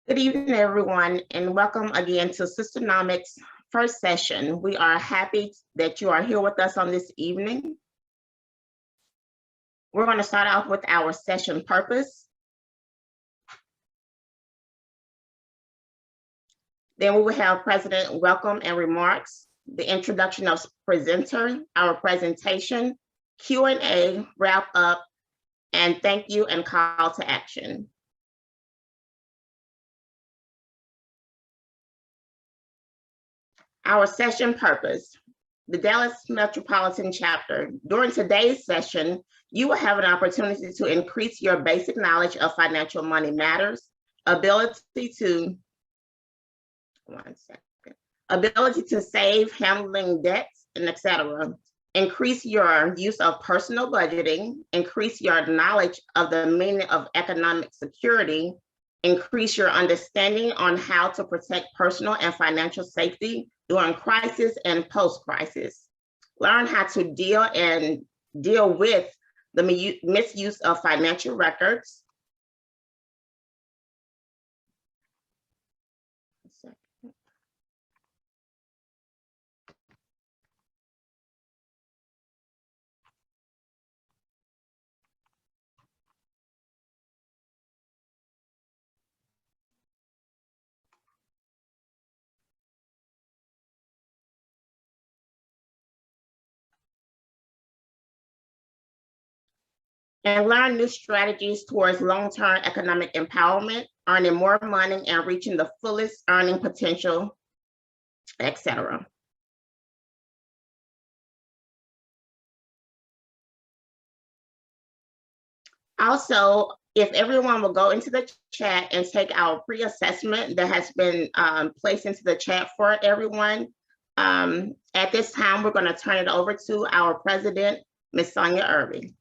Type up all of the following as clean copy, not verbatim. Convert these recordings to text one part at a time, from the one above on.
Good evening, everyone, and welcome again to Sister Nomic's first session. We are happy that you are here with us on this evening. We're going to start off with our session purpose. Then we will have President welcome and remarks, the introduction of presenter, our presentation, Q&A, wrap up, and thank you and call to action. Our session purpose, the Dallas Metropolitan Chapter. During today's session, you will have an opportunity to increase your basic knowledge of financial money matters, ability to save, handling debts, and etc. Increase your use of personal budgeting, increase your knowledge of the meaning of economic security, increase your understanding on how to protect personal and financial safety during crisis and post-crisis. Learn how to deal with the misuse of financial records. And learn new strategies towards long-term economic empowerment, earning more money and reaching the fullest earning potential, etc. Also, if everyone will go into the chat and take our pre-assessment that has been placed into the chat for everyone. At this time, we're going to turn it over to our president, Ms. Sonia Irby.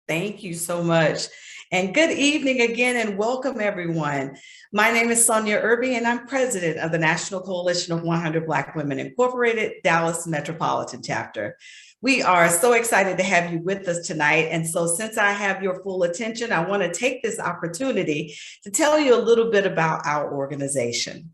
Thank you so much. And good evening again and welcome everyone. My name is Sonia Irby and I'm president of the National Coalition of 100 Black Women Incorporated, Dallas Metropolitan Chapter. We are so excited to have you with us tonight. And so since I have your full attention, I want to take this opportunity to tell you a little bit about our organization.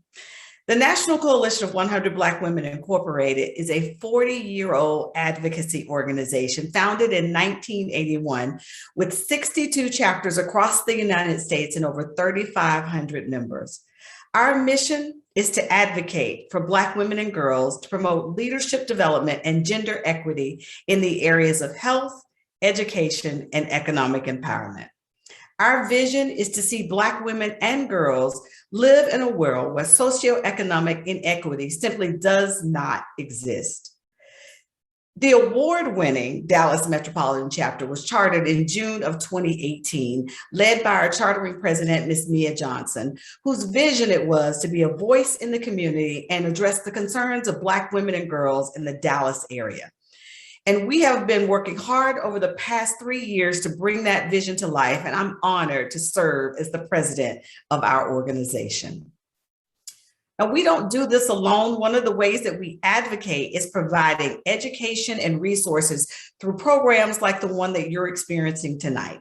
The National Coalition of 100 Black Women Incorporated is a 40-year-old advocacy organization founded in 1981 with 62 chapters across the United States and over 3,500 members. Our mission is to advocate for Black women and girls to promote leadership development and gender equity in the areas of health, education, and economic empowerment. Our vision is to see Black women and girls live in a world where socioeconomic inequity simply does not exist. The award-winning Dallas Metropolitan Chapter was chartered in June of 2018, led by our chartering president, Ms. Mia Johnson, whose vision it was to be a voice in the community and address the concerns of Black women and girls in the Dallas area. And we have been working hard over the past 3 years to bring that vision to life, and I'm honored to serve as the president of our organization. And we don't do this alone. One of the ways that we advocate is providing education and resources through programs like the one that you're experiencing tonight.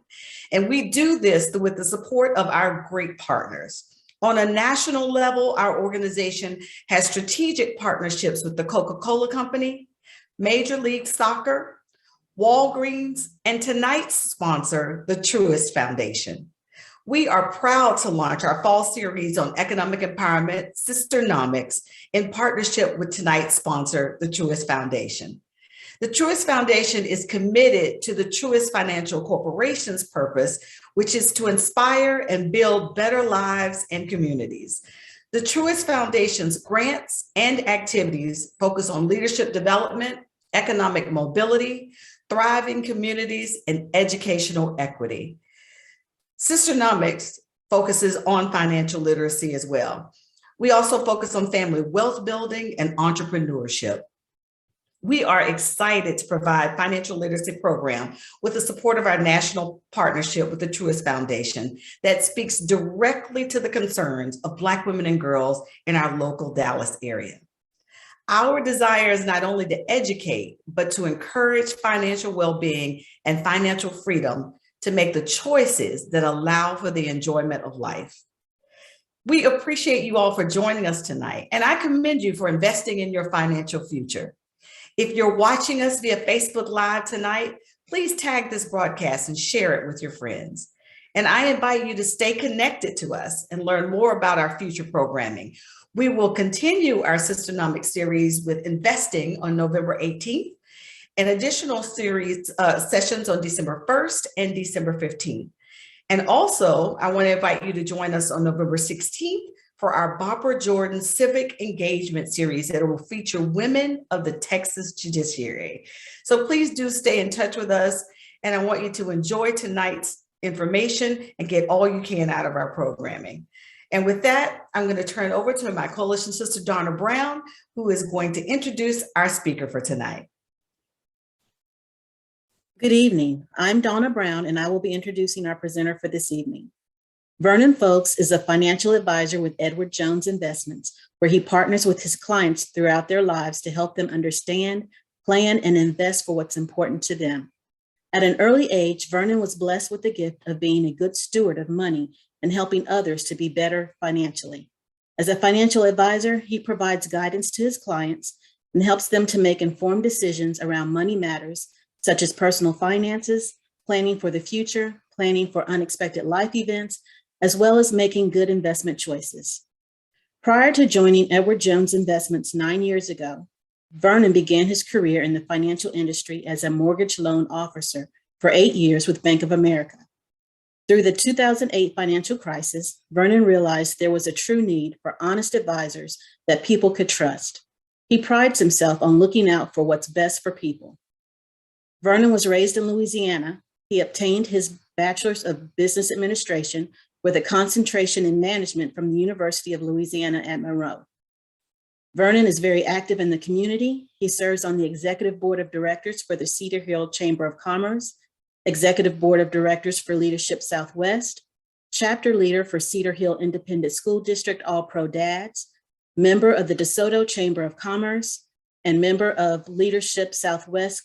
And we do this with the support of our great partners. On a national level, our organization has strategic partnerships with the Coca-Cola Company, Major League Soccer, Walgreens, and tonight's sponsor, the Truist Foundation. We are proud to launch our fall series on economic empowerment, Sister Nomics, in partnership with tonight's sponsor, the Truist Foundation. The Truist Foundation is committed to the Truist Financial Corporation's purpose, which is to inspire and build better lives and communities. The Truist Foundation's grants and activities focus on leadership development, economic mobility, thriving communities, and educational equity. Sister Nomics focuses on financial literacy as well. We also focus on family wealth building and entrepreneurship. We are excited to provide financial literacy program with the support of our national partnership with the Truist Foundation that speaks directly to the concerns of Black women and girls in our local Dallas area. Our desire is not only to educate, but to encourage financial well-being and financial freedom to make the choices that allow for the enjoyment of life. We appreciate you all for joining us tonight, and I commend you for investing in your financial future. If you're watching us via Facebook Live tonight, please tag this broadcast and share it with your friends. And I invite you to stay connected to us and learn more about our future programming. We will continue our Sister Nomic series with investing on November 18th, and additional series sessions on December 1st and December 15th. And also, I want to invite you to join us on November 16th for our Barbara Jordan Civic Engagement Series that will feature women of the Texas Judiciary. So please do stay in touch with us, and I want you to enjoy tonight's information and get all you can out of our programming. And with that, I'm going to turn it over to my coalition sister, Donna Brown, who is going to introduce our speaker for tonight. Good evening. I'm Donna Brown, and I will be introducing our presenter for this evening. Vernon Folks is a financial advisor with Edward Jones Investments, where he partners with his clients throughout their lives to help them understand, plan, and invest for what's important to them. At an early age, Vernon was blessed with the gift of being a good steward of money and helping others to be better financially. As a financial advisor, he provides guidance to his clients and helps them to make informed decisions around money matters, such as personal finances, planning for the future, planning for unexpected life events, as well as making good investment choices. Prior to joining Edward Jones Investments 9 years ago, Vernon began his career in the financial industry as a mortgage loan officer for 8 years with Bank of America. Through the 2008 financial crisis, Vernon realized there was a true need for honest advisors that people could trust. He prides himself on looking out for what's best for people. Vernon was raised in Louisiana. He obtained his Bachelor's of Business Administration with a concentration in management from the University of Louisiana at Monroe. Vernon is very active in the community. He serves on the Executive Board of Directors for the Cedar Hill Chamber of Commerce, Executive Board of Directors for Leadership Southwest, Chapter Leader for Cedar Hill Independent School District All-Pro Dads, member of the DeSoto Chamber of Commerce, and member of Leadership Southwest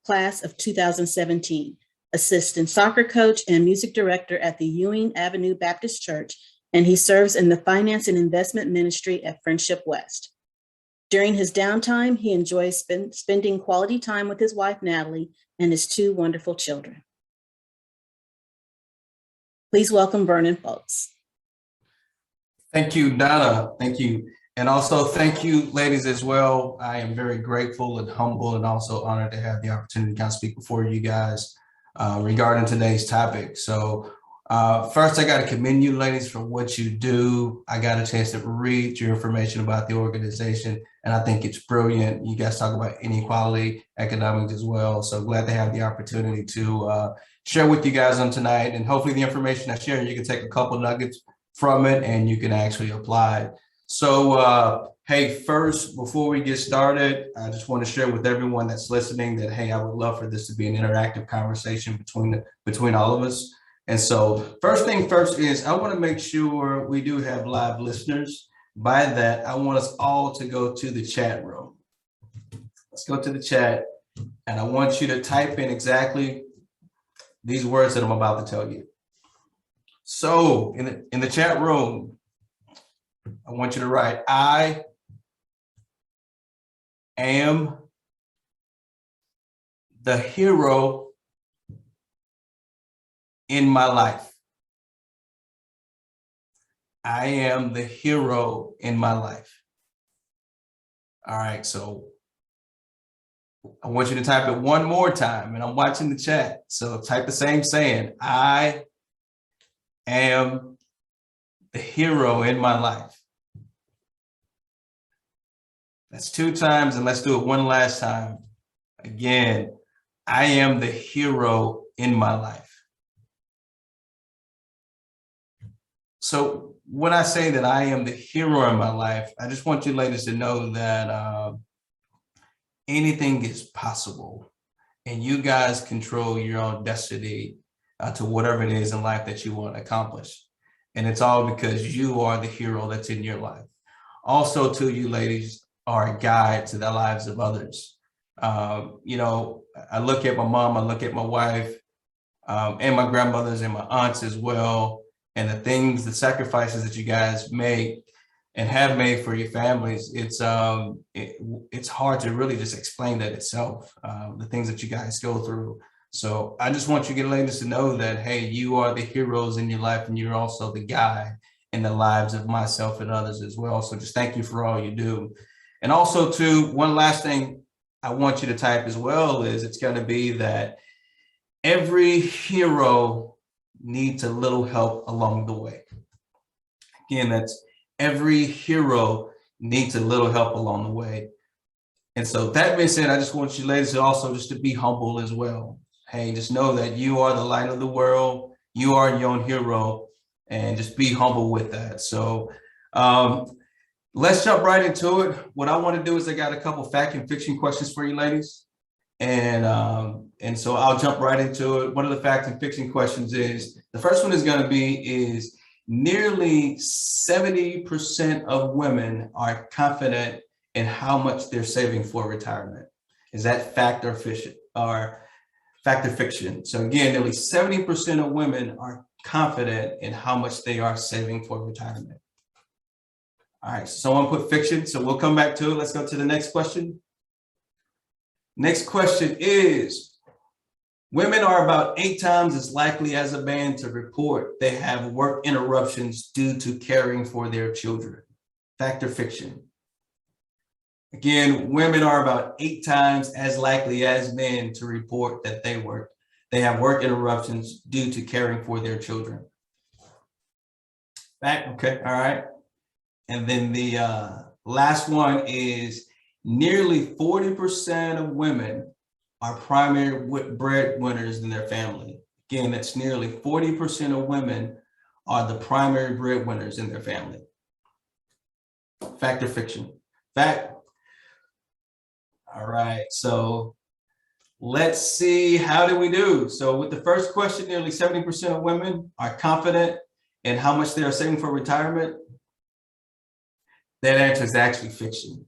Class of 2017, assistant soccer coach and music director at the Ewing Avenue Baptist Church, and he serves in the Finance and Investment Ministry at Friendship West. During his downtime, he enjoys spending quality time with his wife, Natalie, and his 2 wonderful children. Please welcome Vernon Folks. Thank you, Donna. Thank you. And also thank you, ladies, as well. I am very grateful and humble and also honored to have the opportunity to kind of speak before you guys regarding today's topic. So first, I got to commend you, ladies, for what you do. I got a chance to read your information about the organization, and I think it's brilliant. You guys talk about inequality, economics as well. So glad to have the opportunity to share with you guys on tonight. And hopefully the information I share, you can take a couple nuggets from it and you can actually apply it. So, hey, first, before we get started, I just want to share with everyone that's listening that, hey, I would love for this to be an interactive conversation between all of us. And so first thing first is I want to make sure we do have live listeners. By that, I want us all to go to the chat room. Let's go to the chat, and I want you to type in exactly these words that I'm about to tell you. So in the chat room, I want you to write, I am the hero in my life. I am the hero in my life. All right, so I want you to type it one more time, and I'm watching the chat. So type the same saying, I am the hero in my life. That's 2 times, and let's do it one last time. Again, I am the hero in my life. So when I say that I am the hero in my life, I just want you ladies to know that anything is possible, and you guys control your own destiny to whatever it is in life that you want to accomplish. And it's all because you are the hero that's in your life. Also, to you ladies, are a guide to the lives of others. You know, I look at my mom, I look at my wife, and my grandmothers and my aunts as well. and the things, the sacrifices that you guys make and have made for your families, it's hard to really just explain that itself, the things that you guys go through. So I just want you ladies to know that, hey, you are the heroes in your life, and you're also the guide in the lives of myself and others as well. So just thank you for all you do. And also too, one last thing I want you to type as well is it's going to be that every hero needs a little help along the way. Again, that's every hero needs a little help along the way. And so that being said, I just want you ladies to also just to be humble as well. Hey, just know that you are the light of the world. You are your own hero, and just be humble with that. So let's jump right into it. What I want to do is I got a couple fact and fiction questions for you ladies. And so I'll jump right into it. One of the fact and fiction questions is, the first one is going to be is nearly 70% of women are confident in how much they're saving for retirement. Is that fact or fiction? Or fact or fiction? So again, nearly 70% of women are confident in how much they are saving for retirement. All right, so someone put fiction, so we'll come back to it. Let's go to the next question. Next question is, women are about 8 times as likely as a man to report they have work interruptions due to caring for their children. Fact or fiction? Again, women are about 8 times as likely as men to report that they have work interruptions due to caring for their children. Fact, okay, all right. And then the last one is, nearly 40% of women are primary breadwinners in their family. Again, that's nearly 40% of women are the primary breadwinners in their family. Fact or fiction? Fact. All right, so let's see, how do we do? So with the first question, nearly 70% of women are confident in how much they are saving for retirement. That answer is actually fiction.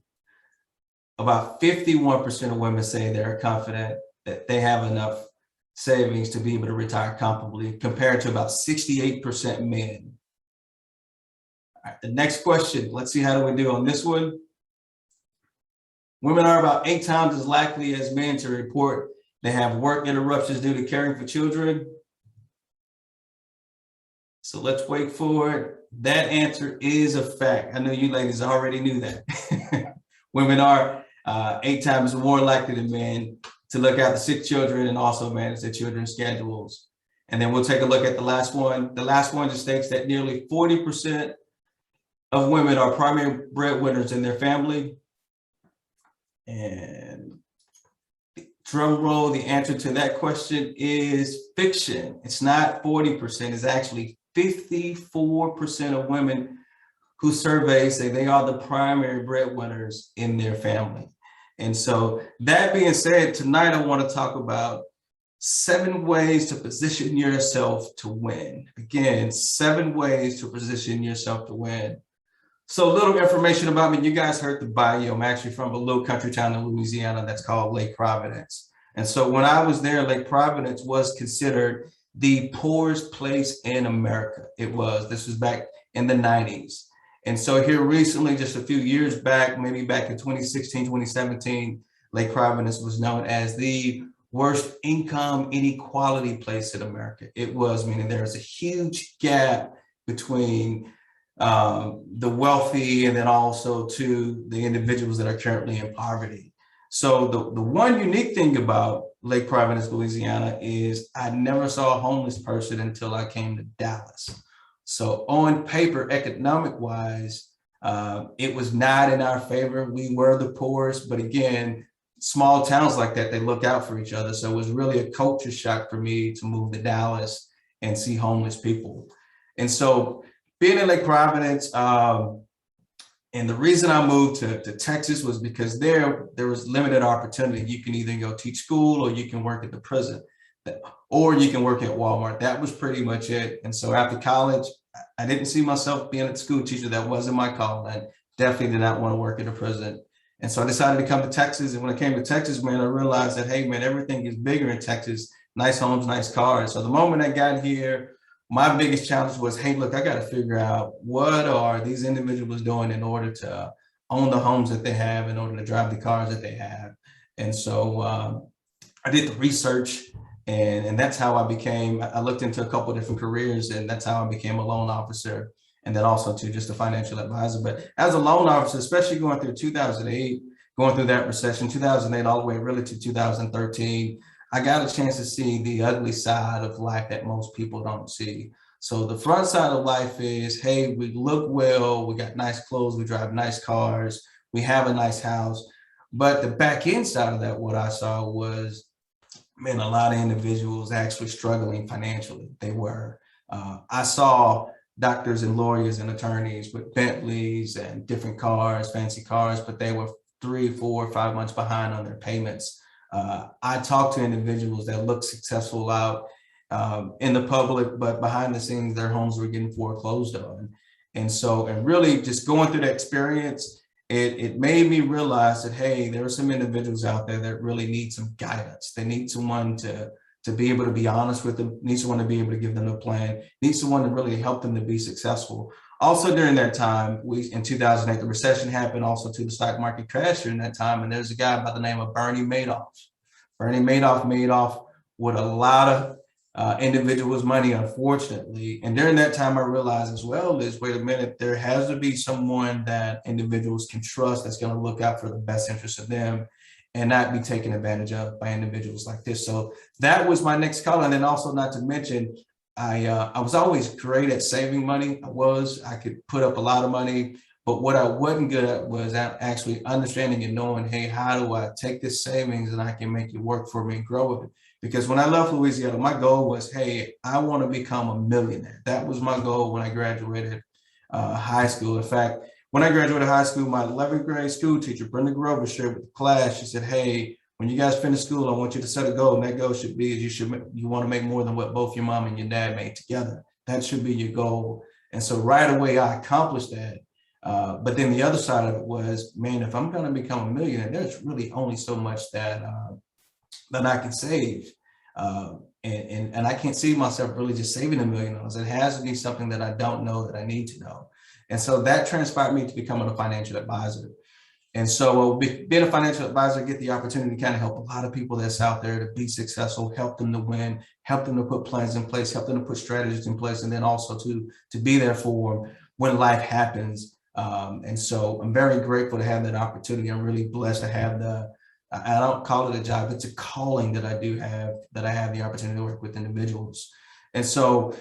About 51% of women say they're confident that they have enough savings to be able to retire comfortably, compared to about 68% men. All right, the next question, let's see how do we do on this one. Women are about 8 times as likely as men to report they have work interruptions due to caring for children. So let's wait for it. That answer is a fact. I know you ladies already knew that. Women are 8 times more likely than men to look after sick children and also manage their children's schedules. And then we'll take a look at the last one. The last one just states that nearly 40% of women are primary breadwinners in their family. And drum roll, the answer to that question is fiction. It's not 40%, it's actually 54% of women who survey say they are the primary breadwinners in their family. And so that being said, tonight I want to talk about 7 ways to position yourself to win. Again, 7 ways to position yourself to win. So a little information about me. You guys heard the bio. I'm actually from a little country town in Louisiana that's called Lake Providence. And so when I was there, Lake Providence was considered the poorest place in America. This was back in the 90s. And so here recently, just a few years back, maybe back in 2016, 2017, Lake Providence was known as the worst income inequality place in America. It was, meaning there's a huge gap between the wealthy and then also to the individuals that are currently in poverty. So the one unique thing about Lake Providence, Louisiana is I never saw a homeless person until I came to Dallas. So on paper, economic wise, it was not in our favor. We were the poorest, but again, small towns like that, they look out for each other. So it was really a culture shock for me to move to Dallas and see homeless people. And so being in Lake Providence, and the reason I moved to Texas was because there was limited opportunity. You can either go teach school or you can work at the prison or you can work at Walmart. That was pretty much it. And so after college, I didn't see myself being a school teacher. That wasn't my call. I definitely did not want to work at a prison. And so I decided to come to Texas. And when I came to Texas, man, I realized that, hey, man, everything is bigger in Texas. Nice homes, nice cars. So the moment I got here, my biggest challenge was, hey, look, I got to figure out what are these individuals doing in order to own the homes that they have, in order to drive the cars that they have. And so I did the research, and that's how I looked into a couple of different careers, and that's how I became a loan officer, and then also to just a financial advisor. But as a loan officer, especially going through 2008, going through that recession, 2008 all the way really to 2013, I got a chance to see the ugly side of life that most people don't see. So the front side of life is, hey, we look well, we got nice clothes, we drive nice cars, we have a nice house. But the back end side of that, what I saw was, man, a lot of individuals actually struggling financially. They were. I saw doctors and lawyers and attorneys with Bentleys and different cars, fancy cars, but they were 3, 4, 5 months behind on their payments. I talked to individuals that looked successful out in the public, but behind the scenes, their homes were getting foreclosed on. And so, and really just going through that experience, it made me realize that, hey, there are some individuals out there that really need some guidance. They need someone to be able to be honest with them, need someone to be able to give them a plan, need someone to really help them to be successful. Also during that time, in 2008, the recession happened, also to the stock market crash during that time. And there's a guy by the name of Bernie Madoff. Bernie Madoff made off with a lot of individuals' money, unfortunately. And during that time, I realized as well is, wait a minute, there has to be someone that individuals can trust that's going to look out for the best interest of them and not be taken advantage of by individuals like this. So that was my next call. And then also, not to mention, I was always great at saving money. I could put up a lot of money, but what I wasn't good at was actually understanding and knowing, hey, how do I take this savings and I can make it work for me and grow it? Because when I left Louisiana, my goal was, hey, I want to become a millionaire. That was my goal when I graduated high school. In fact, when I graduated high school, my 11th grade school teacher, Brenda Grover, shared with the class, she said, hey, when you guys finish school, I want you to set a goal, and that goal should be you want to make more than what both your mom and your dad made together. That should be your goal. And so right away, I accomplished that. But then the other side of it was, man, if I'm going to become a millionaire, there's really only so much that I can save. And I can't see myself really just saving $1 million. It has to be something that I don't know that I need to know. And so that transpired me to becoming a financial advisor. And so being a financial advisor, I get the opportunity to kind of help a lot of people that's out there to be successful, help them to win, help them to put plans in place, help them to put strategies in place, and then also to be there for them when life happens. And so I'm very grateful to have that opportunity. I'm really blessed to have I don't call it a job, it's a calling that I do have, that I have the opportunity to work with individuals. And so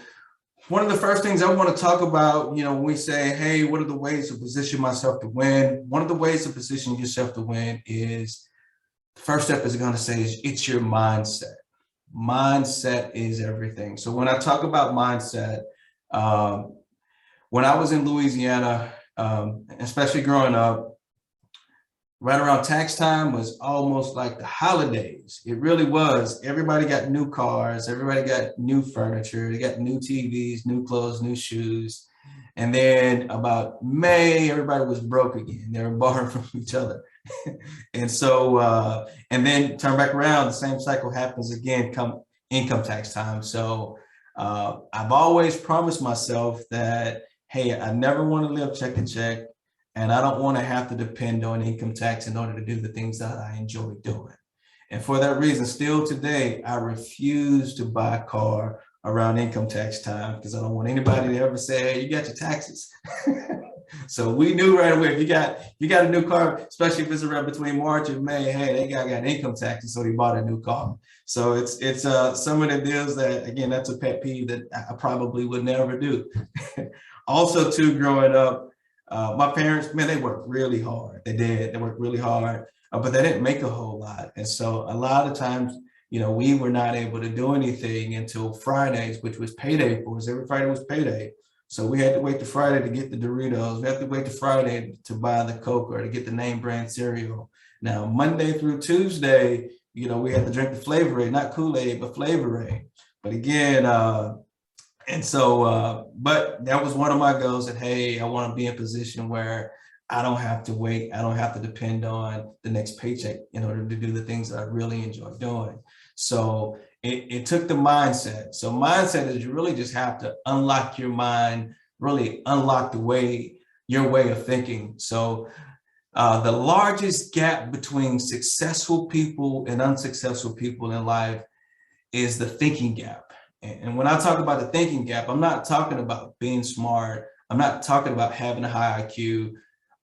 one of the first things I want to talk about, when we say, hey, what are the ways to position myself to win? One of the ways to position yourself to win is, the first step is going to say is it's your mindset. Mindset is everything. So when I talk about mindset, when I was in Louisiana, especially growing up, right around tax time was almost like the holidays. It really was. Everybody got new cars. Everybody got new furniture. They got new TVs, new clothes, new shoes. And then about May, everybody was broke again. They were borrowing from each other. And so, and then turn back around, the same cycle happens again come income tax time. So I've always promised myself that, hey, I never want to live check to check. And I don't want to have to depend on income tax in order to do the things that I enjoy doing. And for that reason, still today, I refuse to buy a car around income tax time because I don't want anybody to ever say, hey, you got your taxes. So we knew right away, if you got a new car, especially if it's around between March and May, hey, that guy got income taxes, so he bought a new car. So it's some of the deals that, again, that's a pet peeve that I probably would never do. Also, too, growing up, my parents, man, they worked really hard. They did. They worked really hard, but they didn't make a whole lot. And so a lot of times, we were not able to do anything until Fridays, which was payday for us. Every Friday was payday. So we had to wait to Friday to get the Doritos. We had to wait to Friday to buy the Coke or to get the name brand cereal. Now, Monday through Tuesday, we had to drink the Flavor Aid, not Kool-Aid, but Flavor Aid. But again, and so, but that was one of my goals that, hey, I want to be in a position where I don't have to wait. I don't have to depend on the next paycheck in order to do the things that I really enjoy doing. So it took the mindset. So mindset is you really just have to unlock your mind, really unlock your way of thinking. So the largest gap between successful people and unsuccessful people in life is the thinking gap. And when I talk about the thinking gap, I'm not talking about being smart. I'm not talking about having a high IQ.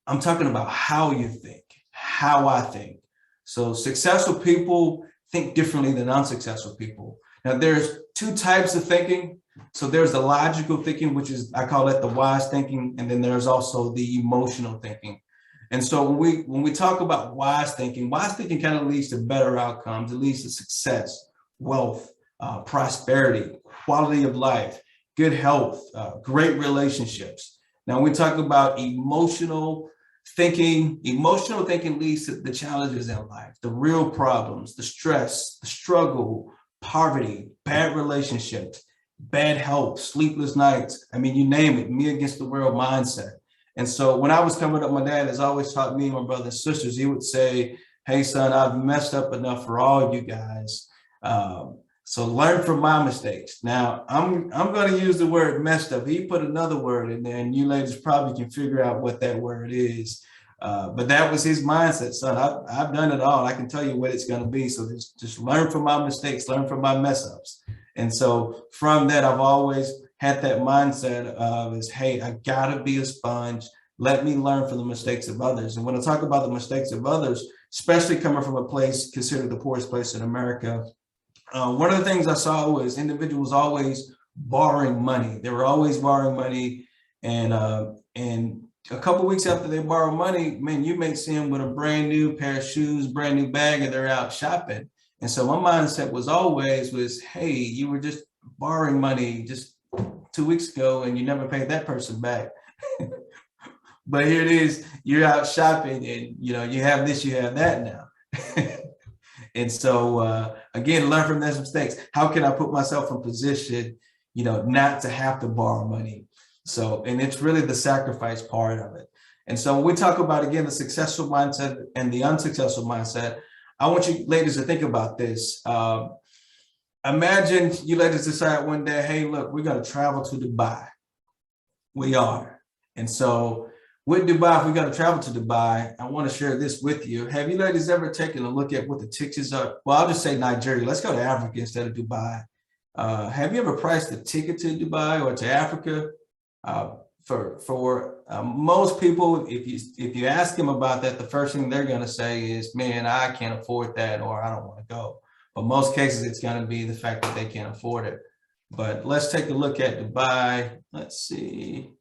I'm talking about how you think, how I think. So successful people think differently than unsuccessful people. Now, there's two types of thinking. So there's the logical thinking, which is, I call it the wise thinking. And then there's also the emotional thinking. And so when we talk about wise thinking kind of leads to better outcomes. It leads to success, wealth, prosperity, quality of life, good health, great relationships. Now, we talk about emotional thinking leads to the challenges in life, the real problems, the stress, the struggle, poverty, bad relationships, bad health, sleepless nights. I mean, you name it, me against the world mindset. And so when I was coming up, my dad has always taught me and my brothers and sisters, he would say, hey, son, I've messed up enough for all you guys. So learn from my mistakes. Now, I'm going to use the word messed up. He put another word in there, and you ladies probably can figure out what that word is. But that was his mindset, son. I've done it all. I can tell you what it's going to be. So just learn from my mistakes, learn from my mess ups. And so from that, I've always had that mindset of is, hey, I got to be a sponge. Let me learn from the mistakes of others. And when I talk about the mistakes of others, especially coming from a place considered the poorest place in America, one of the things I saw was individuals always borrowing money. They were always borrowing money. And a couple of weeks after they borrow money, man, you may see them with a brand new pair of shoes, brand new bag, and they're out shopping. And so my mindset was always, hey, you were just borrowing money just 2 weeks ago and you never paid that person back. But here it is, you're out shopping and you have this, you have that now. And so again, learn from those mistakes. How can I put myself in position, not to have to borrow money? So, and it's really the sacrifice part of it. And so when we talk about, again, the successful mindset and the unsuccessful mindset, I want you ladies to think about this. Imagine you ladies decide one day, hey, look, we're going to travel to Dubai. We are. And so with Dubai, if we're going to travel to Dubai, I want to share this with you. Have you ladies ever taken a look at what the tickets are? Well, I'll just say Nigeria. Let's go to Africa instead of Dubai. Have you ever priced a ticket to Dubai or to Africa? For most people, if you ask them about that, the first thing they're going to say is, man, I can't afford that, or I don't want to go. But most cases, it's going to be the fact that they can't afford it. But let's take a look at Dubai. Let's see.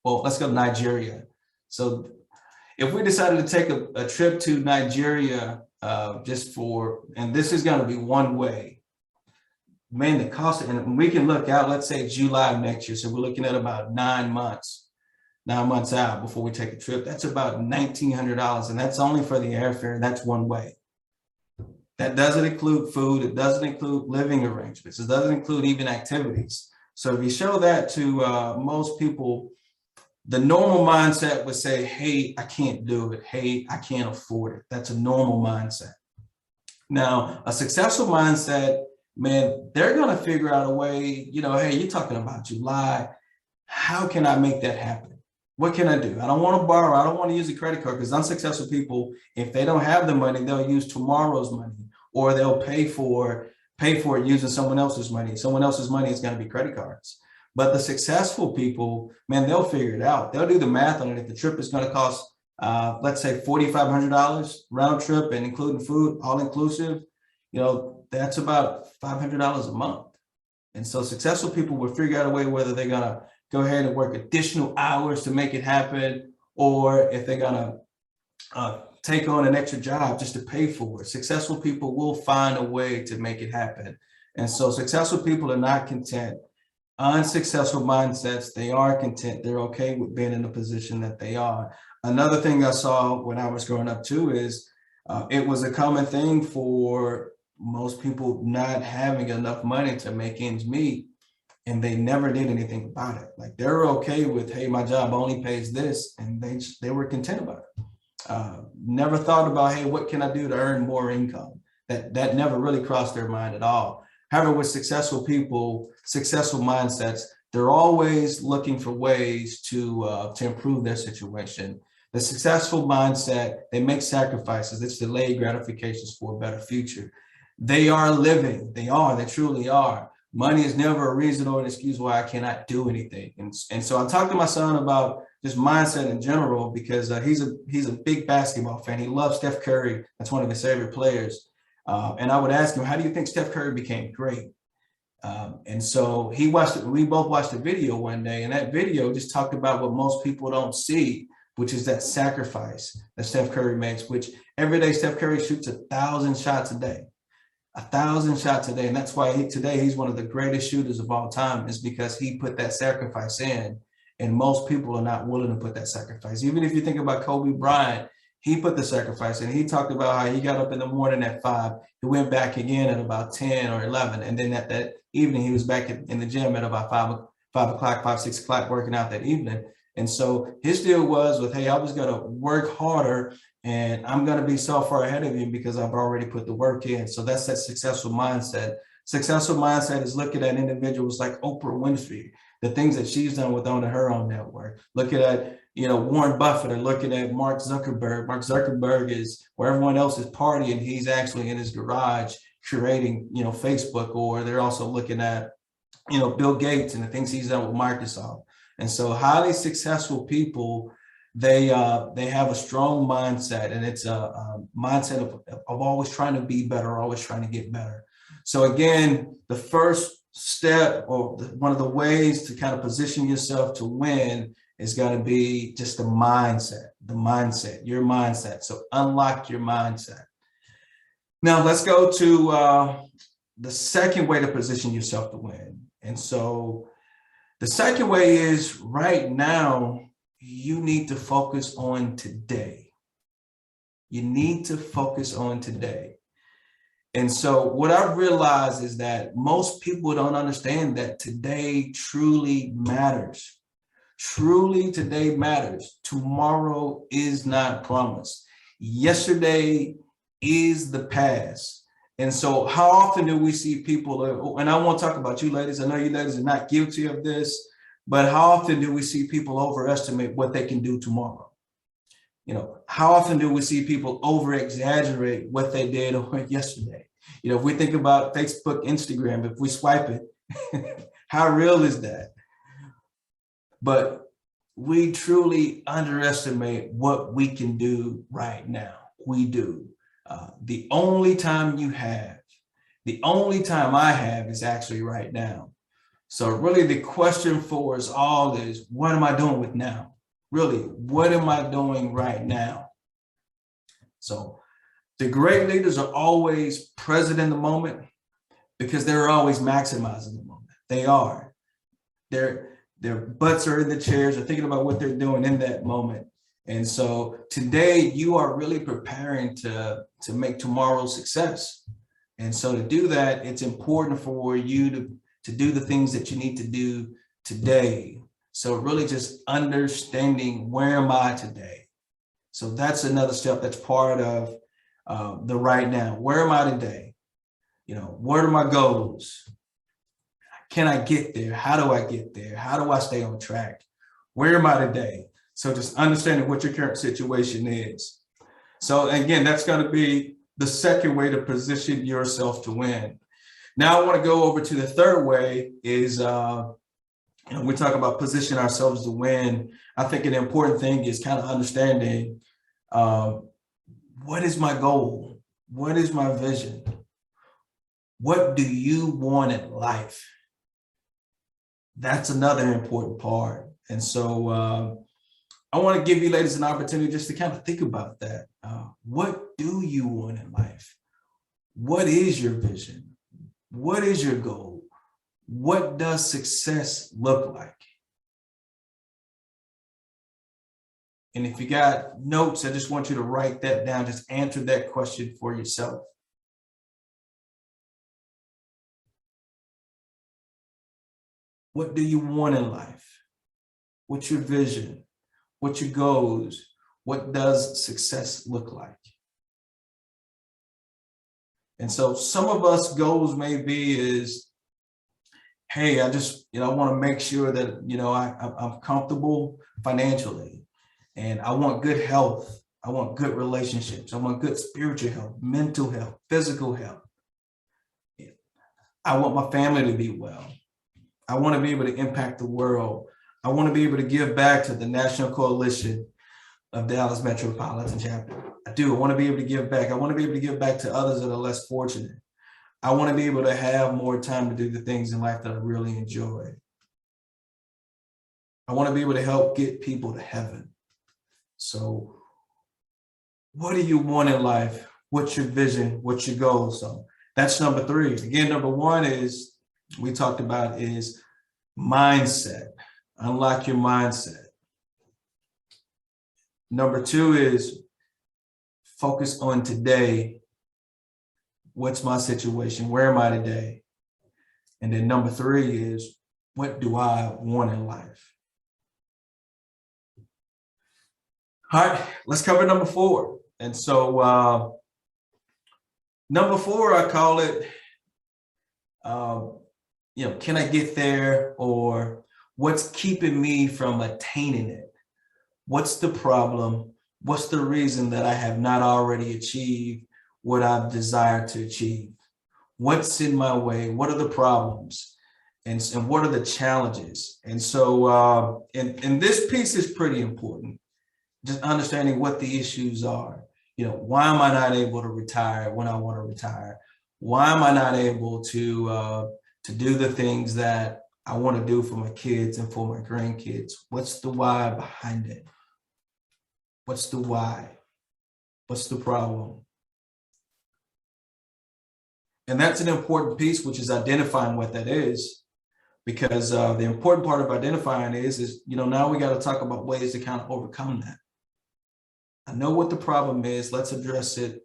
Well, let's go to Nigeria. So if we decided to take a trip to Nigeria and this is going to be one way, man, the cost, and we can look out, let's say July of next year. So we're looking at about 9 months out before we take a trip. That's about $1,900. And that's only for the airfare. That's one way. That doesn't include food. It doesn't include living arrangements. It doesn't include even activities. So if you show that to most people, the normal mindset would say, hey, I can't do it. Hey, I can't afford it. That's a normal mindset. Now, a successful mindset, man, they're going to figure out a way, hey, you're talking about July. How can I make that happen? What can I do? I don't want to borrow. I don't want to use a credit card, because unsuccessful people, if they don't have the money, they'll use tomorrow's money, or they'll pay for it using someone else's money. Someone else's money is going to be credit cards. But the successful people, man, they'll figure it out. They'll do the math on it. If the trip is going to cost, let's say $4,500 round trip and including food, all inclusive, that's about $500 a month. And so successful people will figure out a way whether they're going to go ahead and work additional hours to make it happen, or if they're going to take on an extra job just to pay for it. Successful people will find a way to make it happen. And so successful people are not content. Unsuccessful mindsets, they are content. They're okay with being in the position that they are. Another thing I saw when I was growing up too is it was a common thing for most people not having enough money to make ends meet, and they never did anything about it. Like, they're okay with, hey, my job only pays this, and they were content about it. Never thought about, hey, what can I do to earn more income? That never really crossed their mind at all. However, with successful people, successful mindsets, they're always looking for ways to improve their situation. The successful mindset, they make sacrifices. It's delayed gratifications for a better future. They are living. They truly are. Money is never a reason or an excuse why I cannot do anything. And so I talked to my son about just mindset in general, because he's a big basketball fan. He loves Steph Curry. That's one of his favorite players. And I would ask him, how do you think Steph Curry became great? And so we both watched a video one day, and that video just talked about what most people don't see, which is that sacrifice that Steph Curry makes, which every day Steph Curry shoots 1,000 shots a day. 1,000 shots a day. And that's why today he's one of the greatest shooters of all time, is because he put that sacrifice in. And most people are not willing to put that sacrifice. Even if you think about Kobe Bryant, he put the sacrifice in. He talked about how he got up in the morning at 5. He went back again at about 10 or 11. And then at that evening, he was back in the gym at about 6 o'clock working out that evening. And so his deal was with, hey, I was going to work harder, and I'm going to be so far ahead of you because I've already put the work in. So that's that successful mindset. Successful mindset is looking at individuals like Oprah Winfrey, the things that she's done with owning her own network. Looking at, Warren Buffett, or looking at Mark Zuckerberg. Mark Zuckerberg is where everyone else is partying. He's actually in his garage curating, Facebook. Or they're also looking at, Bill Gates and the things he's done with Microsoft. And so highly successful people, they have a strong mindset, and it's a mindset of always trying to be better, always trying to get better. So again, the first step, or one of the ways to kind of position yourself to win, is going to be just the mindset, your mindset. So unlock your mindset. Now let's go to the second way to position yourself to win. And so the second way is, right now, you need to focus on today. You need to focus on today. And so what I've realized is that most people don't understand that today truly matters. Truly, today matters. Tomorrow is not promised. Yesterday is the past. And so how often do we see people, and I won't talk about you ladies, I know you ladies are not guilty of this, but how often do we see people overestimate what they can do tomorrow? How often do we see people over-exaggerate what they did yesterday? If we think about Facebook, Instagram, if we swipe it, how real is that? But we truly underestimate what we can do right now. We do. The only time I have is actually right now. So really the question for us all is, what am I doing with now? Really, what am I doing right now? So the great leaders are always present in the moment, because they're always maximizing the moment. They are. Their butts are in the chairs, they're thinking about what they're doing in that moment. And so today you are really preparing to make tomorrow's success. And so to do that, it's important for you to do the things that you need to do today. So really just understanding, where am I today? So that's another step that's part of the right now. Where am I today? What are my goals? Can I get there? How do I get there? How do I stay on track? Where am I today? So just understanding what your current situation is. So again, that's going to be the second way to position yourself to win. Now I want to go over to the third way is, we talk about position ourselves to win. I think an important thing is kind of understanding, what is my goal? What is my vision? What do you want in life? That's another important part. And so I want to give you ladies an opportunity just to kind of think about that. What do you want in life? What is your vision? What is your goal? What does success look like? And if you got notes, I just want you to write that down. Just answer that question for yourself. What do you want in life? What's your vision? What's your goals? What does success look like? And so some of us goals may be is, hey, I just, I want to make sure that, I'm comfortable financially, and I want good health. I want good relationships. I want good spiritual health, mental health, physical health. I want my family to be well. I want to be able to impact the world. I want to be able to give back to the National Coalition of Dallas Metropolitan Chapter. I do. I want to be able to give back. I want to be able to give back to others that are less fortunate. I want to be able to have more time to do the things in life that I really enjoy. I want to be able to help get people to heaven. So what do you want in life? What's your vision? What's your goal? So that's number 3. Again, number 1 is, we talked about, is mindset. Unlock your mindset. Number 2 is focus on today. What's my situation? Where am I today? And then number 3 is, what do I want in life? All right, let's cover number 4. And so number 4, I call it, can I get there, or what's keeping me from attaining it? What's the problem? What's the reason that I have not already achieved what I've desired to achieve? What's in my way? What are the problems? And what are the challenges? And so, and this piece is pretty important. Just understanding what the issues are. Why am I not able to retire when I want to retire? Why am I not able to do the things that I want to do for my kids and for my grandkids? What's the why behind it? What's the why? What's the problem? And that's an important piece, which is identifying what that is, because the important part of identifying is now we got to talk about ways to kind of overcome that. I know what the problem is. Let's address it.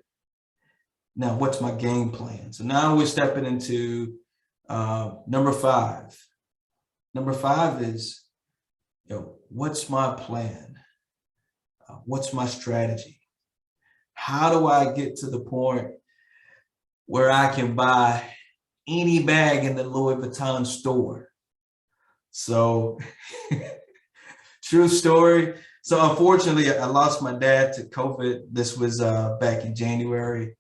Now, what's my game plan? So now we're stepping into number 5. Number 5 is, what's my plan? What's my strategy? How do I get to the point where I can buy any bag in the Louis Vuitton store? So, true story. So unfortunately, I lost my dad to COVID. This was back in January.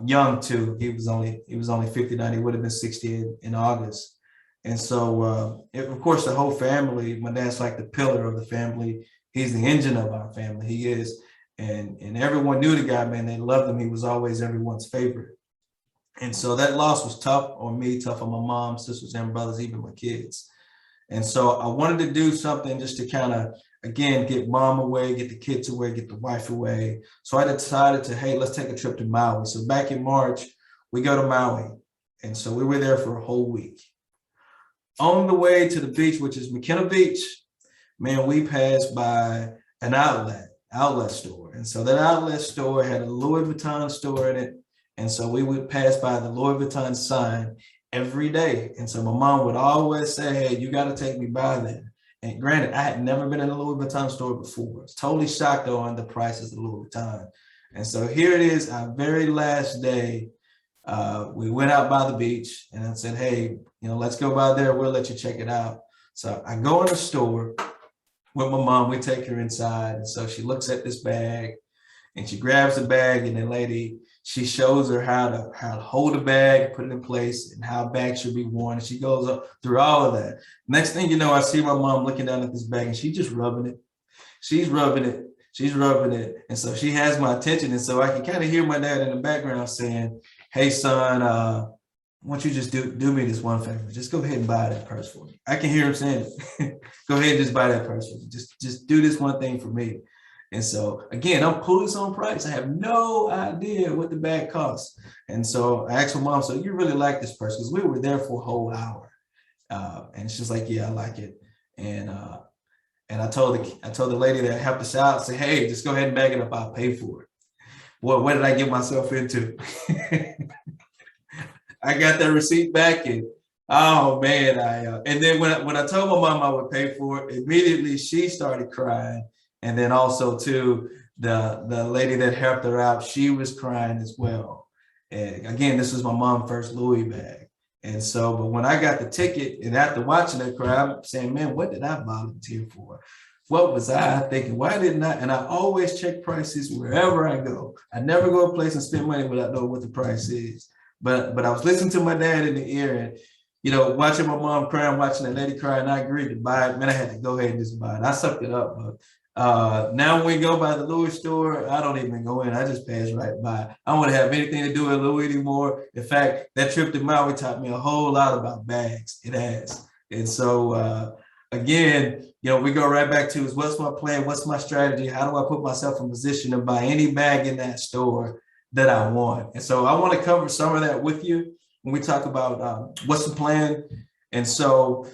Young too. He was only 59. He would have been 60 in August. And so, of course, the whole family. My dad's like the pillar of the family. He's the engine of our family. He is, and everyone knew the guy. Man, they loved him. He was always everyone's favorite. And so that loss was tough on me, tough on my mom, sisters, and brothers, even my kids. And so I wanted to do something just to kind of, again, get mom away, get the kids away, get the wife away. So I decided to, hey, let's take a trip to Maui. So back in March, we go to Maui. And so we were there for a whole week. On the way to the beach, which is McKenna Beach, man, we passed by an outlet store. And so that outlet store had a Louis Vuitton store in it. And so we would pass by the Louis Vuitton sign every day. And so my mom would always say, hey, you got to take me by there. And granted, I had never been in a Louis Vuitton store before. I was totally shocked on the prices of Louis Vuitton. And so here it is, our very last day. We went out by the beach and I said, hey, let's go by there. We'll let you check it out. So I go in the store with my mom. We take her inside. And so she looks at this bag and she grabs the bag, and the lady, she shows her how to hold a bag, put it in place, and how a bag should be worn. And she goes up through all of that. Next thing you know, I see my mom looking down at this bag and she's just rubbing it. She's rubbing it. She's rubbing it. And so she has my attention. And so I can kind of hear my dad in the background saying, hey, son, why don't you just do me this one favor? Just go ahead and buy that purse for me. I can hear him saying it. Go ahead and just buy that purse for me. Just do this one thing for me. And so, again, I'm clueless on price. I have no idea what the bag costs. And so I asked my mom, so you really like this purse? Because we were there for a whole hour. And she's like, yeah, I like it. And I told the lady that helped us out, say, hey, just go ahead and bag it up. I'll pay for it. Well, what did I get myself into? I got that receipt back, and oh man, and then when I told my mom I would pay for it, immediately she started crying. And then also too, the lady that helped her out, she was crying as well. And again, this was my mom's first Louis bag. And so, but when I got the ticket and after watching that crowd, I'm saying, man, what did I volunteer for? What was I thinking? Why didn't I? And I always check prices wherever I go. I never go a place and spend money without knowing what the price is. But I was listening to my dad in the ear and, you know, watching my mom cry and watching that lady cry, and I agreed to buy it. Man, I had to go ahead and just buy it. I sucked it up. But now when we go by the Louis store, I don't even go in. I just pass right by. I don't want to have anything to do with Louis anymore. In fact, that trip to Maui taught me a whole lot about bags. It has. And so, again, you know, we go right back to is what's my plan? What's my strategy? How do I put myself in position to buy any bag in that store that I want? And so I want to cover some of that with you when we talk about what's the plan. And so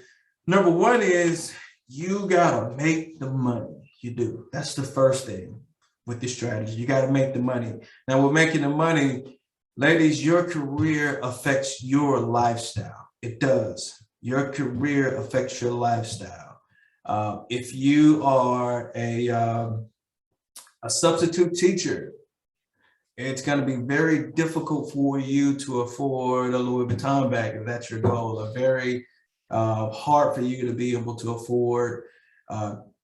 number one is you got to make the money. You do. That's the first thing with the strategy. You got to make the money. Now, with making the money, ladies, your career affects your lifestyle. It does. Your career affects your lifestyle. If you are a substitute teacher, it's going to be very difficult for you to afford a Louis Vuitton bag if that's your goal. Or very hard for you to be able to afford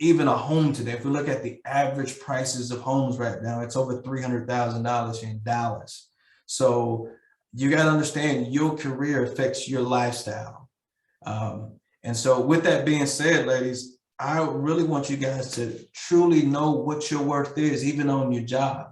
even a home today. If we look at the average prices of homes right now, it's over $300,000 in Dallas. So you got to understand your career affects your lifestyle. And so with that being said, ladies, I really want you guys to truly know what your worth is, even on your job.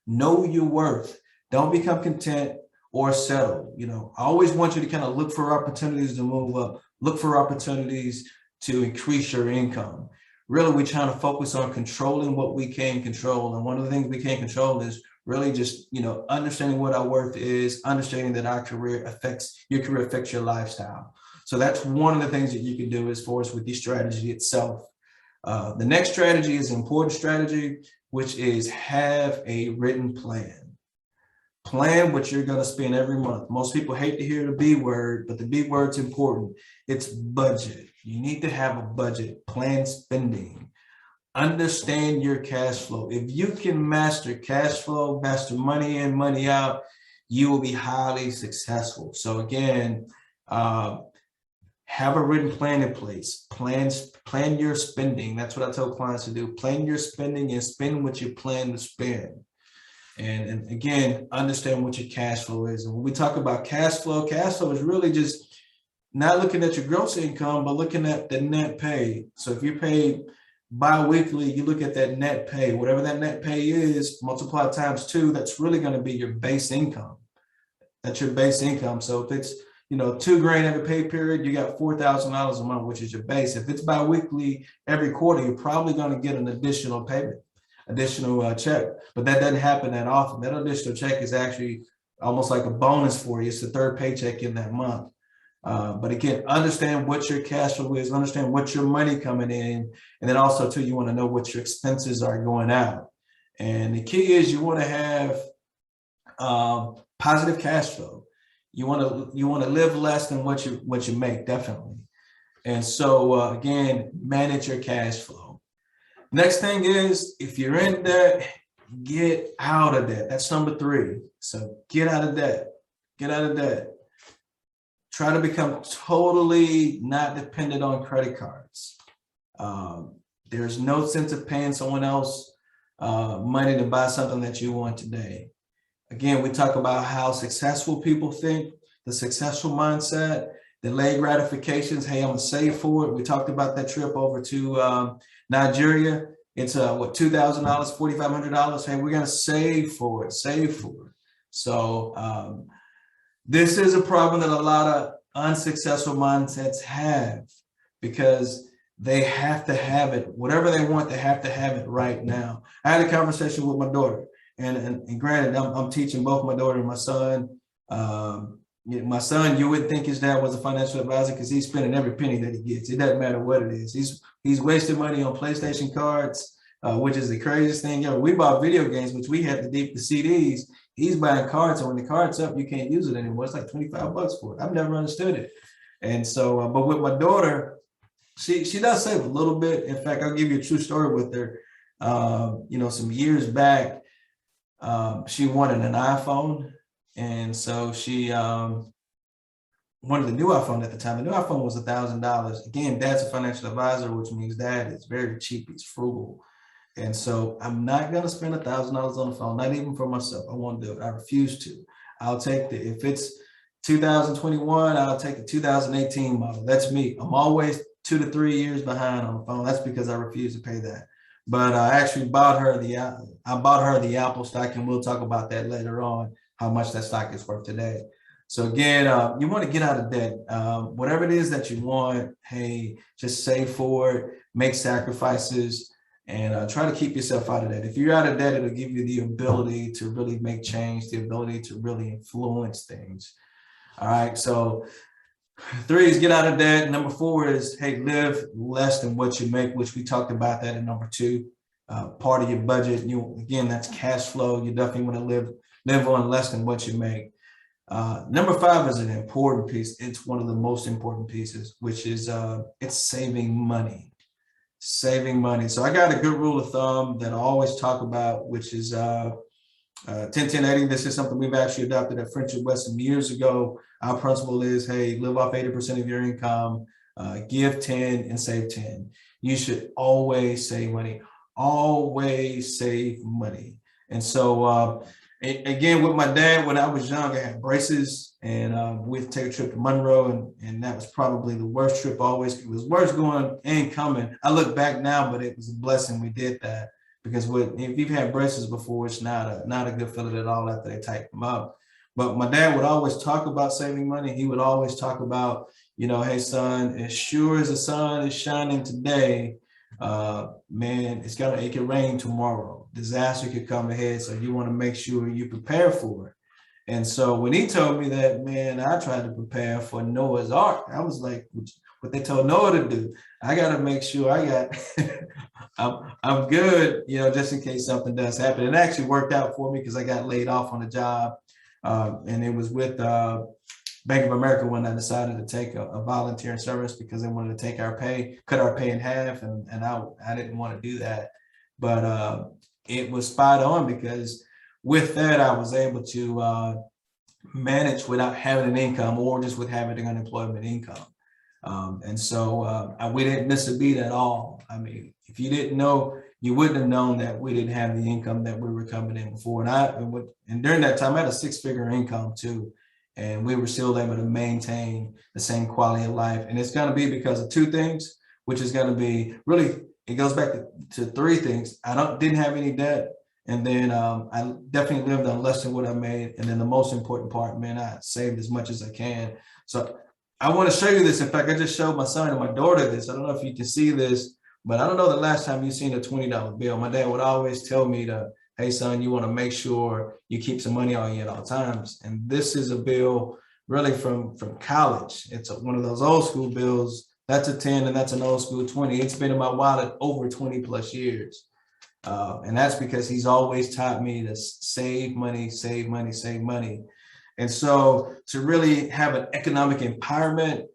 Know your worth. Don't become content or settle. You know, I always want you to kind of look for opportunities to move up, look for opportunities to increase your income. Really, we're trying to focus on controlling what we can control. And one of the things we can't control is really just, you know, understanding what our worth is, understanding that our career affects your lifestyle. So that's one of the things that you can do as far as with the strategy itself. The next strategy is an important strategy, which is have a written plan. Plan what you're going to spend every month. Most people hate to hear the B word, but the B word's important. It's budget. You need to have a budget, plan spending, understand your cash flow. If you can master cash flow, master money in, money out, you will be highly successful. So again, have a written plan in place. Plan your spending. That's what I tell clients to do. Plan your spending and spend what you plan to spend. And again, understand what your cash flow is. And when we talk about cash flow is really just not looking at your gross income, but looking at the net pay. So if you're paid bi-weekly, you look at that net pay. Whatever that net pay is, multiply times 2, that's really going to be your base income. That's your base income. So if it's, you know, $2,000 every pay period, you got $4,000 a month, which is your base. If it's bi-weekly every quarter, you're probably going to get an additional payment, additional check, but that doesn't happen that often. That additional check is actually almost like a bonus for you. It's the third paycheck in that month. But again, understand what your cash flow is, understand what your money coming in, and then also too, you want to know what your expenses are going out. And the key is you want to have positive cash flow. You want to live less than what you make, definitely. And so again, manage your cash flow. Next thing is, if you're in debt, get out of debt. That's number 3. So get out of debt. Get out of debt. Try to become totally not dependent on credit cards. There's no sense of paying someone else money to buy something that you want today. Again, we talk about how successful people think, the successful mindset, delayed gratifications. Hey, I'm gonna save for it. We talked about that trip over to Nigeria. It's $2,000, $4,500. Hey, we're gonna save for it, So this is a problem that a lot of unsuccessful mindsets have, because they have to have it. Whatever they want, they have to have it right now. I had a conversation with my daughter, and granted, I'm teaching both my daughter and my son. My son, you would think his dad was a financial advisor because he's spending every penny that he gets. It doesn't matter what it is. He's wasting money on PlayStation cards, which is the craziest thing ever. We bought video games, which we had to deep the CDs. He's buying cards, and when the card's up, you can't use it anymore. It's like $25 for it. I've never understood it. And so, but with my daughter, she does save a little bit. In fact, I'll give you a true story with her. Some years back, she wanted an iPhone, And so she wanted the new iPhone at the time. The new iPhone was $1,000. Again, Dad's a financial advisor, which means Dad is very cheap. He's frugal. And so I'm not going to spend $1,000 on the phone, not even for myself. I won't do it. I refuse to. I'll take if it's 2021, I'll take the 2018 model. That's me. I'm always 2 to 3 years behind on the phone. That's because I refuse to pay that. But I actually bought her the Apple stock, and we'll talk about that later on, how much that stock is worth today. So again, you want to get out of debt. Whatever it is that you want, hey, just save for it, make sacrifices, and try to keep yourself out of debt. If you're out of debt, it'll give you the ability to really make change, the ability to really influence things. All right, so 3 is get out of debt. Number 4 is, hey, live less than what you make, which we talked about that in number 2. Part of your budget, again, that's cash flow. You definitely want to live on less than what you make. Number 5 is an important piece. It's one of the most important pieces, which is it's saving money. Saving money. So I got a good rule of thumb that I always talk about, which is 10-10-80. This is something we've actually adopted at Friendship West some years ago. Our principle is, hey, live off 80% of your income, give 10 and save 10. You should always save money. Always save money. And so again, with my dad, when I was young, I had braces, and we'd take a trip to Monroe, and that was probably the worst trip always. It was worse going and coming. I look back now, but it was a blessing we did that, because if you've had braces before, it's not a good feeling at all after they tighten them up. But my dad would always talk about saving money. He would always talk about, hey, son, as sure as the sun is shining today, man, it can rain tomorrow. Disaster could come ahead, so you want to make sure you prepare for it. And so when he told me that, man, I tried to prepare for Noah's Ark. I was like, what they told Noah to do. I got to make sure I'm good, just in case something does happen. It actually worked out for me because I got laid off on the job, and it was with Bank of America when I decided to take a volunteer service because they wanted to take cut our pay in half, and I didn't want to do that. But it was spot on, because with that, I was able to manage without having an income, or just with having an unemployment income. And so we didn't miss a beat at all. I mean, if you didn't know, you wouldn't have known that we didn't have the income that we were coming in before. And during that time, I had a 6-figure income too. And we were still able to maintain the same quality of life. And it's going to be because of 2 things, which is going to be really, it goes back to 3 things. I didn't have any debt. And then I definitely lived on less than what I made. And then the most important part, man, I saved as much as I can. So I want to show you this. In fact, I just showed my son and my daughter this. I don't know if you can see this, but I don't know the last time you've seen a $20 bill. My dad would always tell me hey, son, you want to make sure you keep some money on you at all times. And this is a bill really from college. It's one of those old school bills. That's a 10 and that's an old school 20. It's been in my wallet over 20 plus years. And that's because he's always taught me to save money, save money, save money. And so to really have an economic empowerment,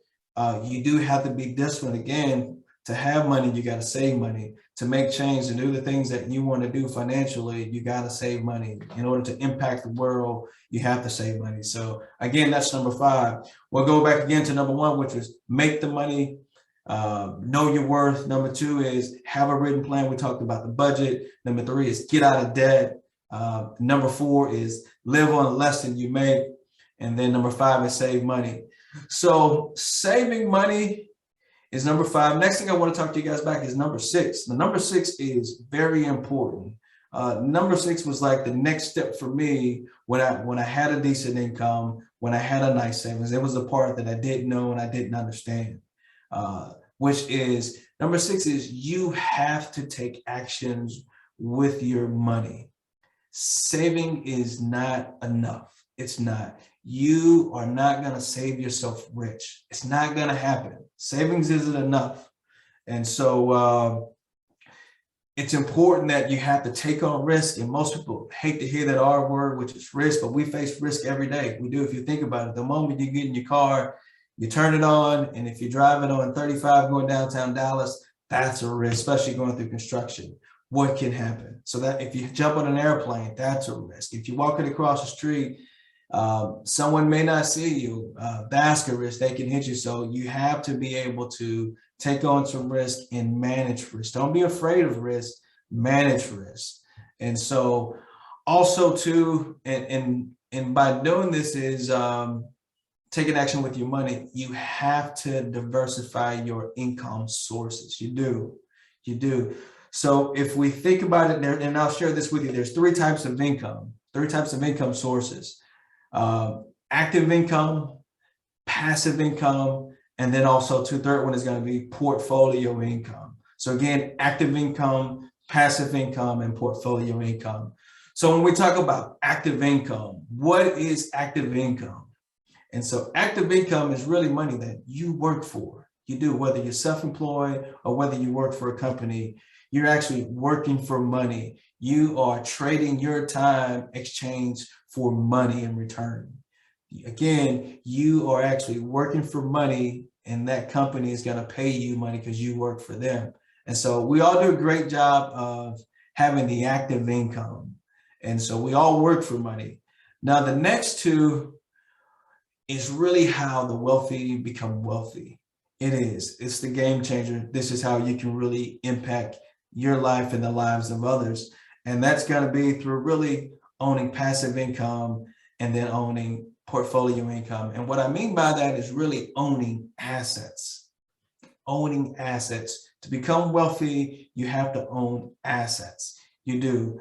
you do have to be disciplined. Again, to have money, you got to save money. To make change and do the things that you want to do financially, you got to save money. In order to impact the world, you have to save money. So again, that's number 5. We'll go back again to number 1, which is make the money, know your worth. Number 2 is have a written plan. We talked about the budget. Number 3 is get out of debt. Number 4 is live on less than you make. And then number 5 is save money. So saving money is number 5. Next thing I want to talk to you guys back is number 6. The number 6 is very important. Number 6 was like the next step for me when I had a decent income, when I had a nice savings. It was the part that I didn't know and I didn't understand, which is number 6 is you have to take actions with your money. Saving is not enough. It's not. You are not going to save yourself rich. It's not going to happen. Savings isn't enough. And so it's important that you have to take on risk. And most people hate to hear that R word, which is risk, but we face risk every day. We do. If you think about it, the moment you get in your car, you turn it on. And if you're driving on 35 going downtown Dallas, that's a risk, especially going through construction. What can happen? So that if you jump on an airplane, that's a risk. If you're walking across the street, Someone may not see you. That's a risk. They can hit you. So you have to be able to take on some risk and manage risk. Don't be afraid of risk, manage risk. And so also too, and by doing this is taking action with your money, you have to diversify your income sources. You do. So if we think about it there, and I'll share this with you, there's three types of income sources. Active income, passive income, and then also third one is going to be portfolio income. So again, active income, passive income, and portfolio income. So when we talk about active income, what is active income? And so active income is really money that you work for. You do, whether you're self-employed or whether you work for a company, you're actually working for money. You are trading your time exchange for money in return. Again, you are actually working for money, and that company is going to pay you money because you work for them. And so we all do a great job of having the active income. And so we all work for money. Now, the next two is really how the wealthy become wealthy. It's the game changer. This is how you can really impact your life and the lives of others. And that's going to be through really owning passive income and then owning portfolio income. And what I mean by that is really owning assets. Owning assets. To become wealthy, you have to own assets. You do.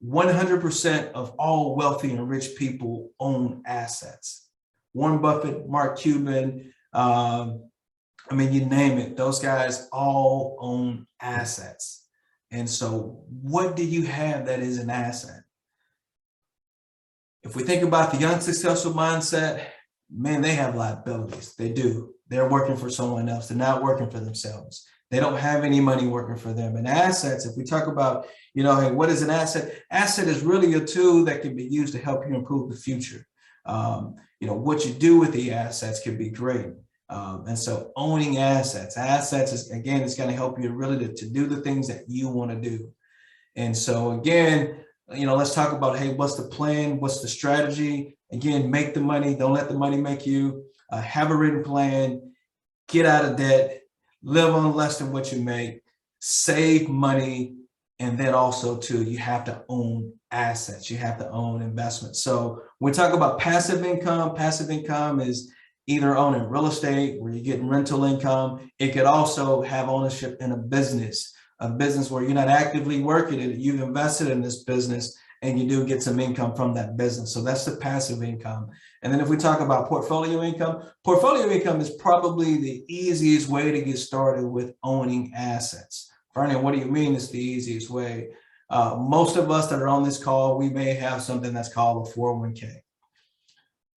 100% of all wealthy and rich people own assets. Warren Buffett, Mark Cuban, you name it, those guys all own assets. And so what do you have that is an asset? If we think about the unsuccessful mindset, man, they have liabilities. They do. They're working for someone else. They're not working for themselves. They don't have any money working for them. And assets, if we talk about, hey, what is an asset? Asset is really a tool that can be used to help you improve the future. What you do with the assets can be great. And so owning assets is, again, it's going to help you really to do the things that you want to do. And so again, let's talk about, hey, what's the plan? What's the strategy? Again, make the money. Don't let the money make you. Have a written plan. Get out of debt. Live on less than what you make. Save money. And then also, too, you have to own assets. You have to own investments. So when we talk about passive income is either owning real estate where you're getting rental income. It could also have ownership in a business where you're not actively working it. You've invested in this business and you do get some income from that business. So that's the passive income. And then if we talk about portfolio income is probably the easiest way to get started with owning assets. Vernon, what do you mean it's the easiest way? Most of us that are on this call, we may have something that's called a 401k.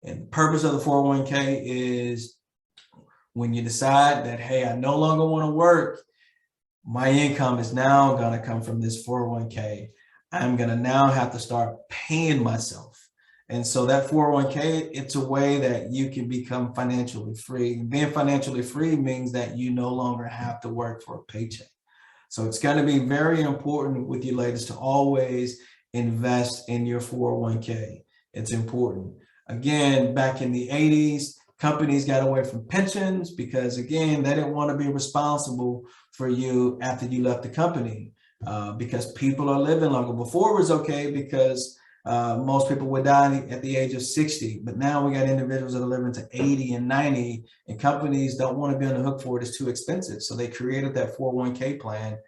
And the purpose of the 401k is when you decide that, hey, I no longer want to work, my income is now going to come from this 401k. I'm going to now have to start paying myself. And so that 401k, it's a way that you can become financially free. And being financially free means that you no longer have to work for a paycheck. So it's going to be very important with you ladies to always invest in your 401k. It's important. Again, back in the 80s, companies got away from pensions because, again, they didn't want to be responsible for you after you left the company because people are living longer. Before it was okay because most people would die at the age of 60, but now we got individuals that are living to 80 and 90, and companies don't want to be on the hook for it. It's too expensive. So they created that 401k plan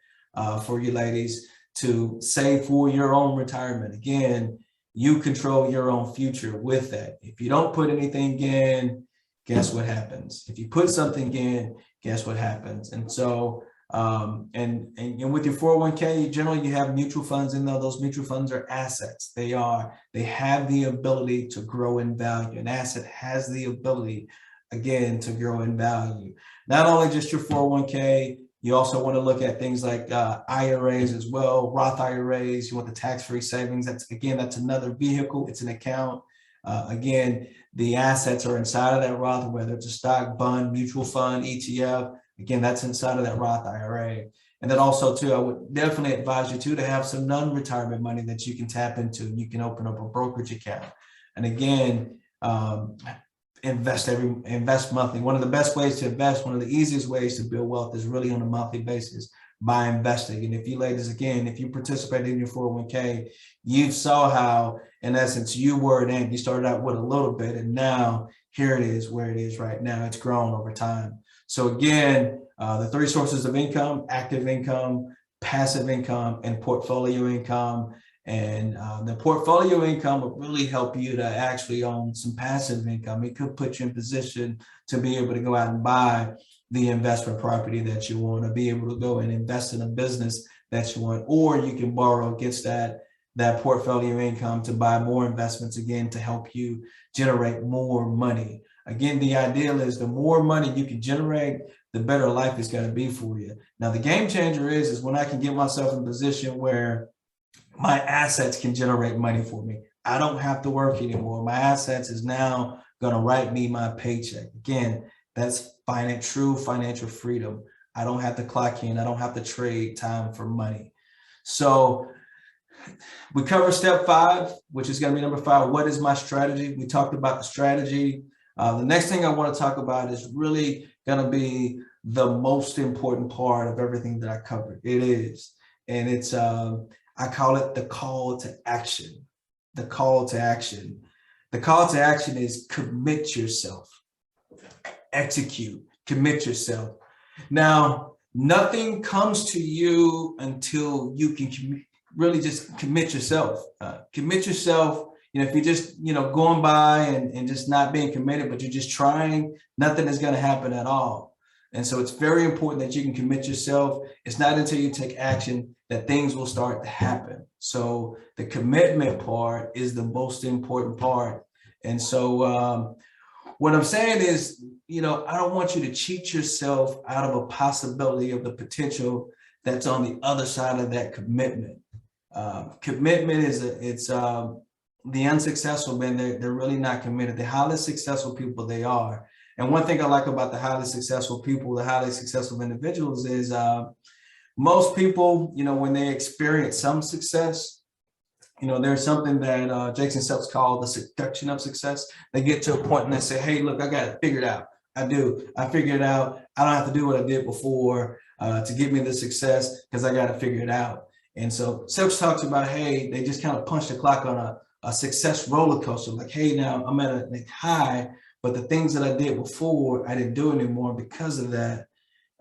for you ladies to save for your own retirement. Again, you control your own future with that. If you don't put anything in, guess what happens? If you put something in, guess what happens? And so, and with your 401k, generally you have mutual funds in there. Those mutual funds are assets. They have the ability to grow in value. An asset has the ability, again, to grow in value. Not only just your 401k, you also want to look at things like IRAs as well, Roth IRAs. You want the tax-free savings. That's another vehicle. It's an account. Again, the assets are inside of that Roth, whether it's a stock, bond, mutual fund, ETF. Again, that's inside of that Roth IRA. And then also, too, I would definitely advise you, too, to have some non-retirement money that you can tap into. You can open up a brokerage account. And again, invest monthly. One of the best ways to invest, one of the easiest ways to build wealth is really on a monthly basis by investing. And if you ladies, again, if you participate in your 401k, you saw how, in essence, you were in, you started out with a little bit, and now here it is where it is right now. It's grown over time. So again, the three sources of income: active income, passive income, and portfolio income. And the portfolio income will really help you to actually own some passive income. It could put you in position to be able to go out and buy the investment property that you want, to be able to go and invest in a business that you want, or you can borrow against that portfolio income to buy more investments, again, to help you generate more money. Again, the ideal is the more money you can generate, the better life is going to be for you. Now, the game changer is when I can get myself in a position where my assets can generate money for me. I don't have to work anymore. My assets is now going to write me my paycheck. Again, that's true financial freedom. I don't have to clock in. I don't have to trade time for money. So we cover step 5, which is going to be number 5. What is my strategy? We talked about the strategy. The next thing I want to talk about is really going to be the most important part of everything that I covered. It is, and it's I call it the call to action. The call to action. The call to action is commit yourself, execute, commit yourself. Now, nothing comes to you until you can really just commit yourself. Commit yourself. If you're just, going by and just not being committed, but you're just trying, nothing is going to happen at all. And so it's very important that you can commit yourself. It's not until you take action that things will start to happen. So the commitment part is the most important part. And so what I'm saying is, I don't want you to cheat yourself out of a possibility of the potential that's on the other side of that commitment. Commitment is the unsuccessful, man, they're really not committed. The highly successful people, they are. And one thing I like about the highly successful people, the highly successful individuals is most people, when they experience some success, there's something that Jason Sells called the seduction of success. They get to a point and they say, hey, look, I got it figured out. I do. I figured it out. I don't have to do what I did before to get me the success because I got to figure it out. And so Sells talks about, hey, they just kind of punch the clock on a success roller coaster. Like, hey, now I'm at a high, but the things that I did before, I didn't do anymore. Because of that,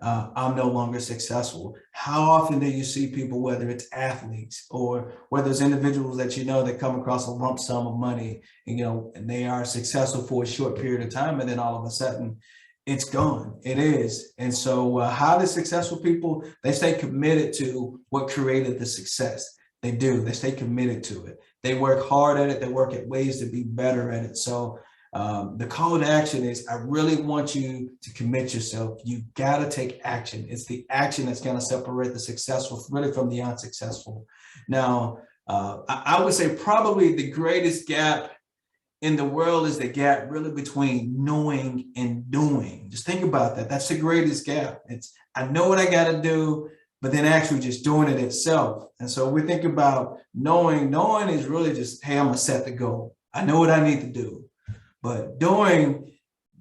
I'm no longer successful. How often do you see people, whether it's athletes or whether it's individuals that that come across a lump sum of money, and they are successful for a short period of time, and then all of a sudden it's gone. It is. And so highly successful people, they stay committed to what created the success. They do. They stay committed to it. They work hard at it. They work at ways to be better at it. So the call to action is, I really want you to commit yourself. You got to take action. It's the action that's going to separate the successful really from the unsuccessful. Now, I would say probably the greatest gap in the world is the gap really between knowing and doing. Just think about that. That's the greatest gap. It's, I know what I got to do, but then actually just doing it itself. And so we think about knowing is really just, hey, I'm going to set the goal. I know what I need to do. But doing,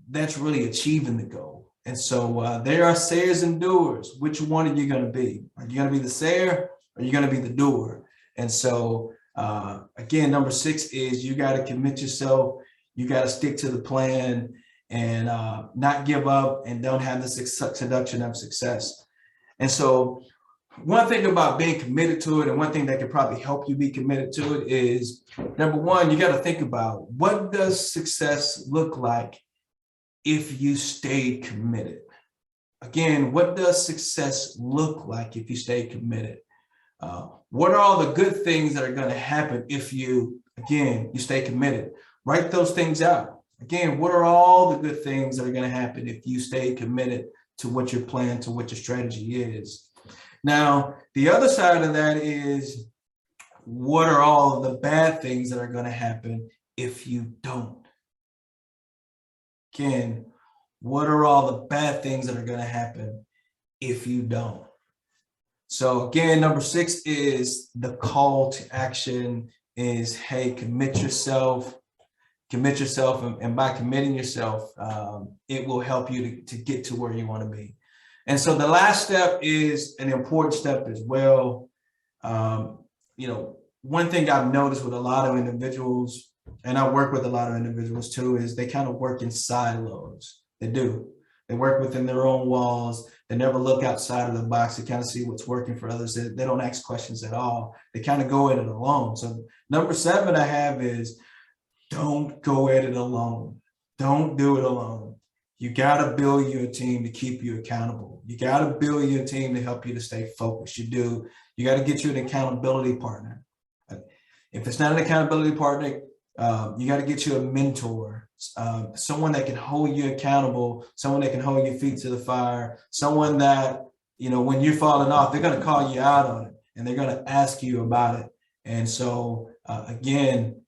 that's really achieving the goal. And so there are sayers and doers. Which one are you going to be? Are you going to be the sayer or are you going to be the doer? And so, again, number 6 is you got to commit yourself. You got to stick to the plan and not give up and don't have the seduction of success. And so one thing about being committed to it, and one thing that could probably help you be committed to it is, number 1, you got to think about, what does success look like if you stay committed? Again, what does success look like if you stay committed? What are all the good things that are going to happen if you stay committed? Write those things out. Again, what are all the good things that are going to happen if you stay committed to what your plan, to what your strategy is? Now, the other side of that is, what are all of the bad things that are going to happen if you don't? Again, what are all the bad things that are going to happen if you don't? So again, number 6 is the call to action is, hey, commit yourself, commit yourself, and by committing yourself, it will help you to get to where you want to be. And so the last step is an important step as well. One thing I've noticed with a lot of individuals, and I work with a lot of individuals too, is they kind of work in silos. They do. They work within their own walls. They never look outside of the box to kind of see what's working for others. They don't ask questions at all. They kind of go at it alone. So number 7 I have is don't go at it alone. Don't do it alone. You got to build your team to keep you accountable. You got to build your team to help you to stay focused. You do. You got to get you an accountability partner. If it's not an accountability partner, you got to get you a mentor, someone that can hold you accountable, someone that can hold your feet to the fire, someone that, when you're falling off, they're going to call you out on it and they're going to ask you about it. And so, again,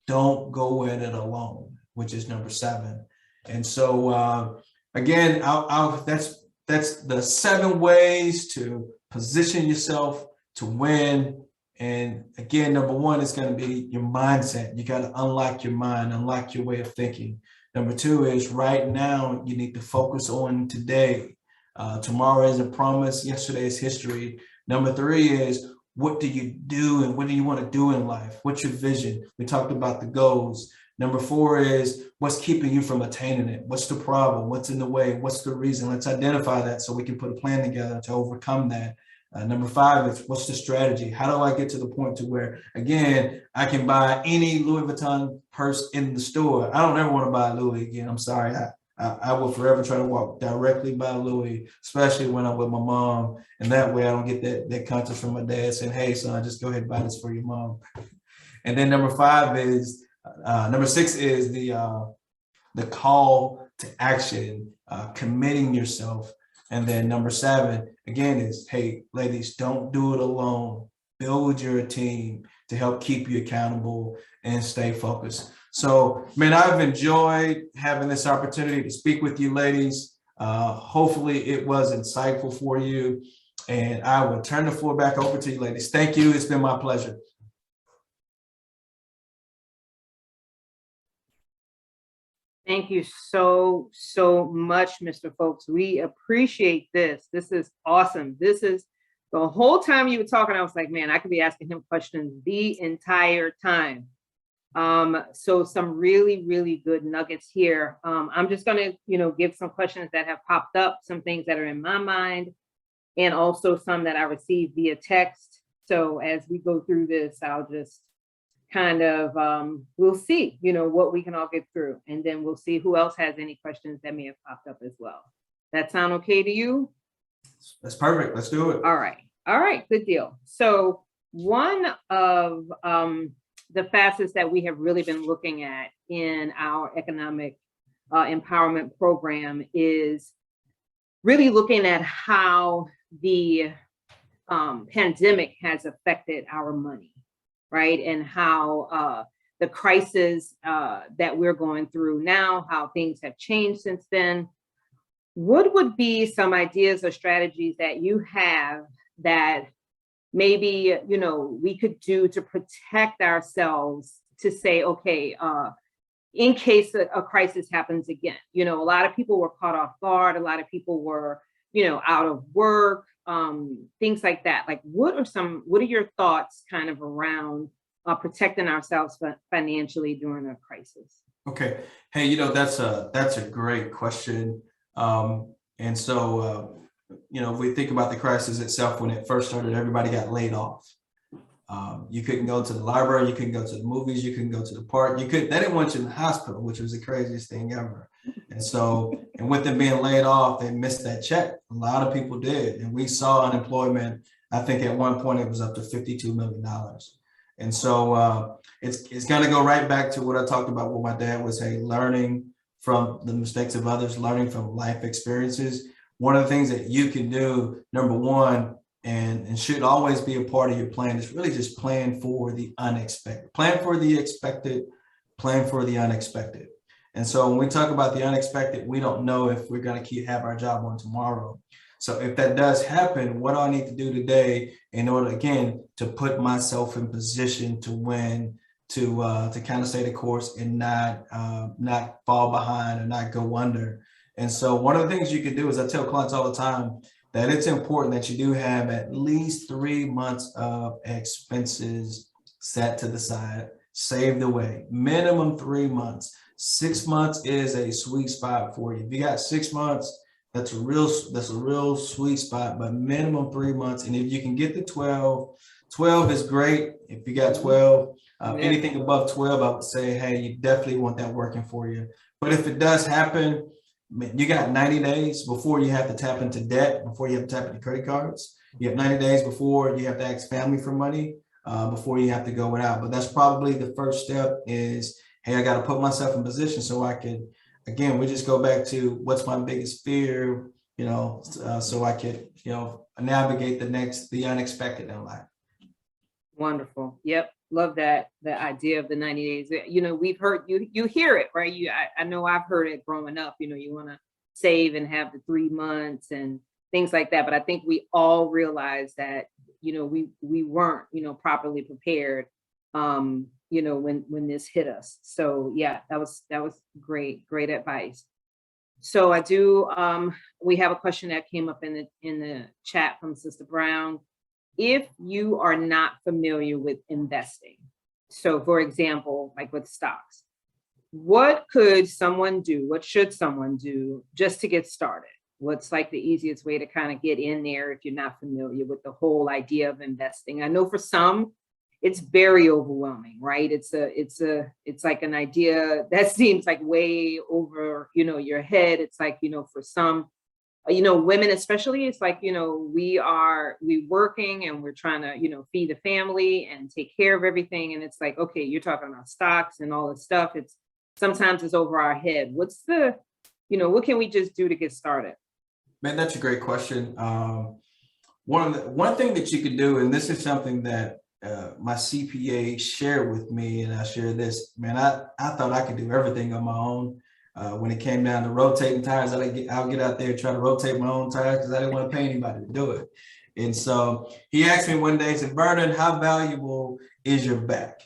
don't go at it alone, which is number 7. And so, again, that's the 7 ways to position yourself to win. And again, number 1 is going to be your mindset. You got to unlock your mind, unlock your way of thinking. Number 2 is right now, you need to focus on today. Tomorrow isn't promised. Yesterday is history. Number 3 is, what do you do and what do you want to do in life? What's your vision? We talked about the goals. Number 4 is, what's keeping you from attaining it? What's the problem? What's in the way? What's the reason? Let's identify that so we can put a plan together to overcome that. Number 5 is, what's the strategy? How do I get to the point to where, again, I can buy any Louis Vuitton purse in the store? I don't ever want to buy Louis again. I'm sorry. I will forever try to walk directly by Louis, especially when I'm with my mom. And that way I don't get that contact from my dad saying, hey, son, just go ahead and buy this for your mom. And then number 6 is the call to action, committing yourself. And then number 7, again, is, hey, ladies, don't do it alone. Build your team to help keep you accountable and stay focused. So, man, I've enjoyed having this opportunity to speak with you, ladies. Hopefully it was insightful for you. And I will turn the floor back over to you, ladies. Thank you. It's been my pleasure. Thank you so much, Mr. Folks. We appreciate this. This is awesome. This is the whole time you were talking, I was like, man, I could be asking him questions the entire time. So some really, really good nuggets here. I'm just going to, give some questions that have popped up, some things that are in my mind, and also some that I received via text. So as we go through this, I'll just kind of, we'll see, what we can all get through. And then we'll see who else has any questions that may have popped up as well. That sound okay to you? That's perfect. Let's do it. All right. Good deal. So one of the facets that we have really been looking at in our economic empowerment program is really looking at how the pandemic has affected our money. Right. And how the crisis that we're going through now, how things have changed since then. What would be some ideas or strategies that you have that maybe, we could do to protect ourselves to say, okay, in case a crisis happens again? A lot of people were caught off guard. A lot of people were, out of work. Things like that. Like, what are your thoughts kind of around protecting ourselves financially during a crisis? Okay. Hey, that's a great question. And so, if we think about the crisis itself, when it first started, everybody got laid off. You couldn't go to the library, you couldn't go to the movies, you couldn't go to the park. They didn't want you in the hospital, which was the craziest thing ever. And so, and with them being laid off, they missed that check. A lot of people did. And we saw unemployment, I think at one point it was up to $52 million. And so it's going to go right back to what I talked about with my dad was, hey, learning from the mistakes of others, learning from life experiences. One of the things that you can do, number 1, and should always be a part of your plan, is really just plan for the unexpected. Plan for the expected, plan for the unexpected. And so when we talk about the unexpected, we don't know if we're going to have our job on tomorrow. So if that does happen, what do I need to do today in order, again, to put myself in position to win, to kind of stay the course and not fall behind or not go under. And so one of the things you can do is I tell clients all the time that it's important that you do have at least 3 months of expenses set to the side, saved away, minimum 3 months. 6 months is a sweet spot for you. If you got 6 months, that's a real sweet spot, but minimum 3 months. And if you can get to 12 is great. If you got 12, anything above 12, I would say, hey, you definitely want that working for you. But if it does happen, you got 90 days before you have to tap into debt, before you have to tap into credit cards. You have 90 days before you have to ask family for money, before you have to go without. But that's probably the first step is, hey, I got to put myself in position so I can, again, we just go back to what's my biggest fear, so I could, navigate the unexpected in life. Wonderful. Yep. Love that. The idea of the 90 days, we've heard you hear it, right? I know I've heard it growing up, you want to save and have the 3 months and things like that. But I think we all realize that, we weren't, properly prepared, when this hit us. So yeah, that was great advice. So I do, we have a question that came up in the chat from Sister Brown. If you are not familiar with investing, so for example, like with stocks, what could someone do? What should someone do just to get started? What's like the easiest way to kind of get in there if you're not familiar with the whole idea of investing? I know for some, it's very overwhelming, right? It's like an idea that seems like way over, your head. It's like, for some, women especially, it's like, we working and we're trying to, feed the family and take care of everything. And it's like, okay, you're talking about stocks and all this stuff. Sometimes it's over our head. What's what can we just do to get started? Man, that's a great question. One thing that you could do, and this is something that my CPA shared with me, and I share this, man, I thought I could do everything on my own. When it came down to rotating tires, I'll get out there and try to rotate my own tires because I didn't want to pay anybody to do it. And so he asked me one day, he said, Vernon, how valuable is your back?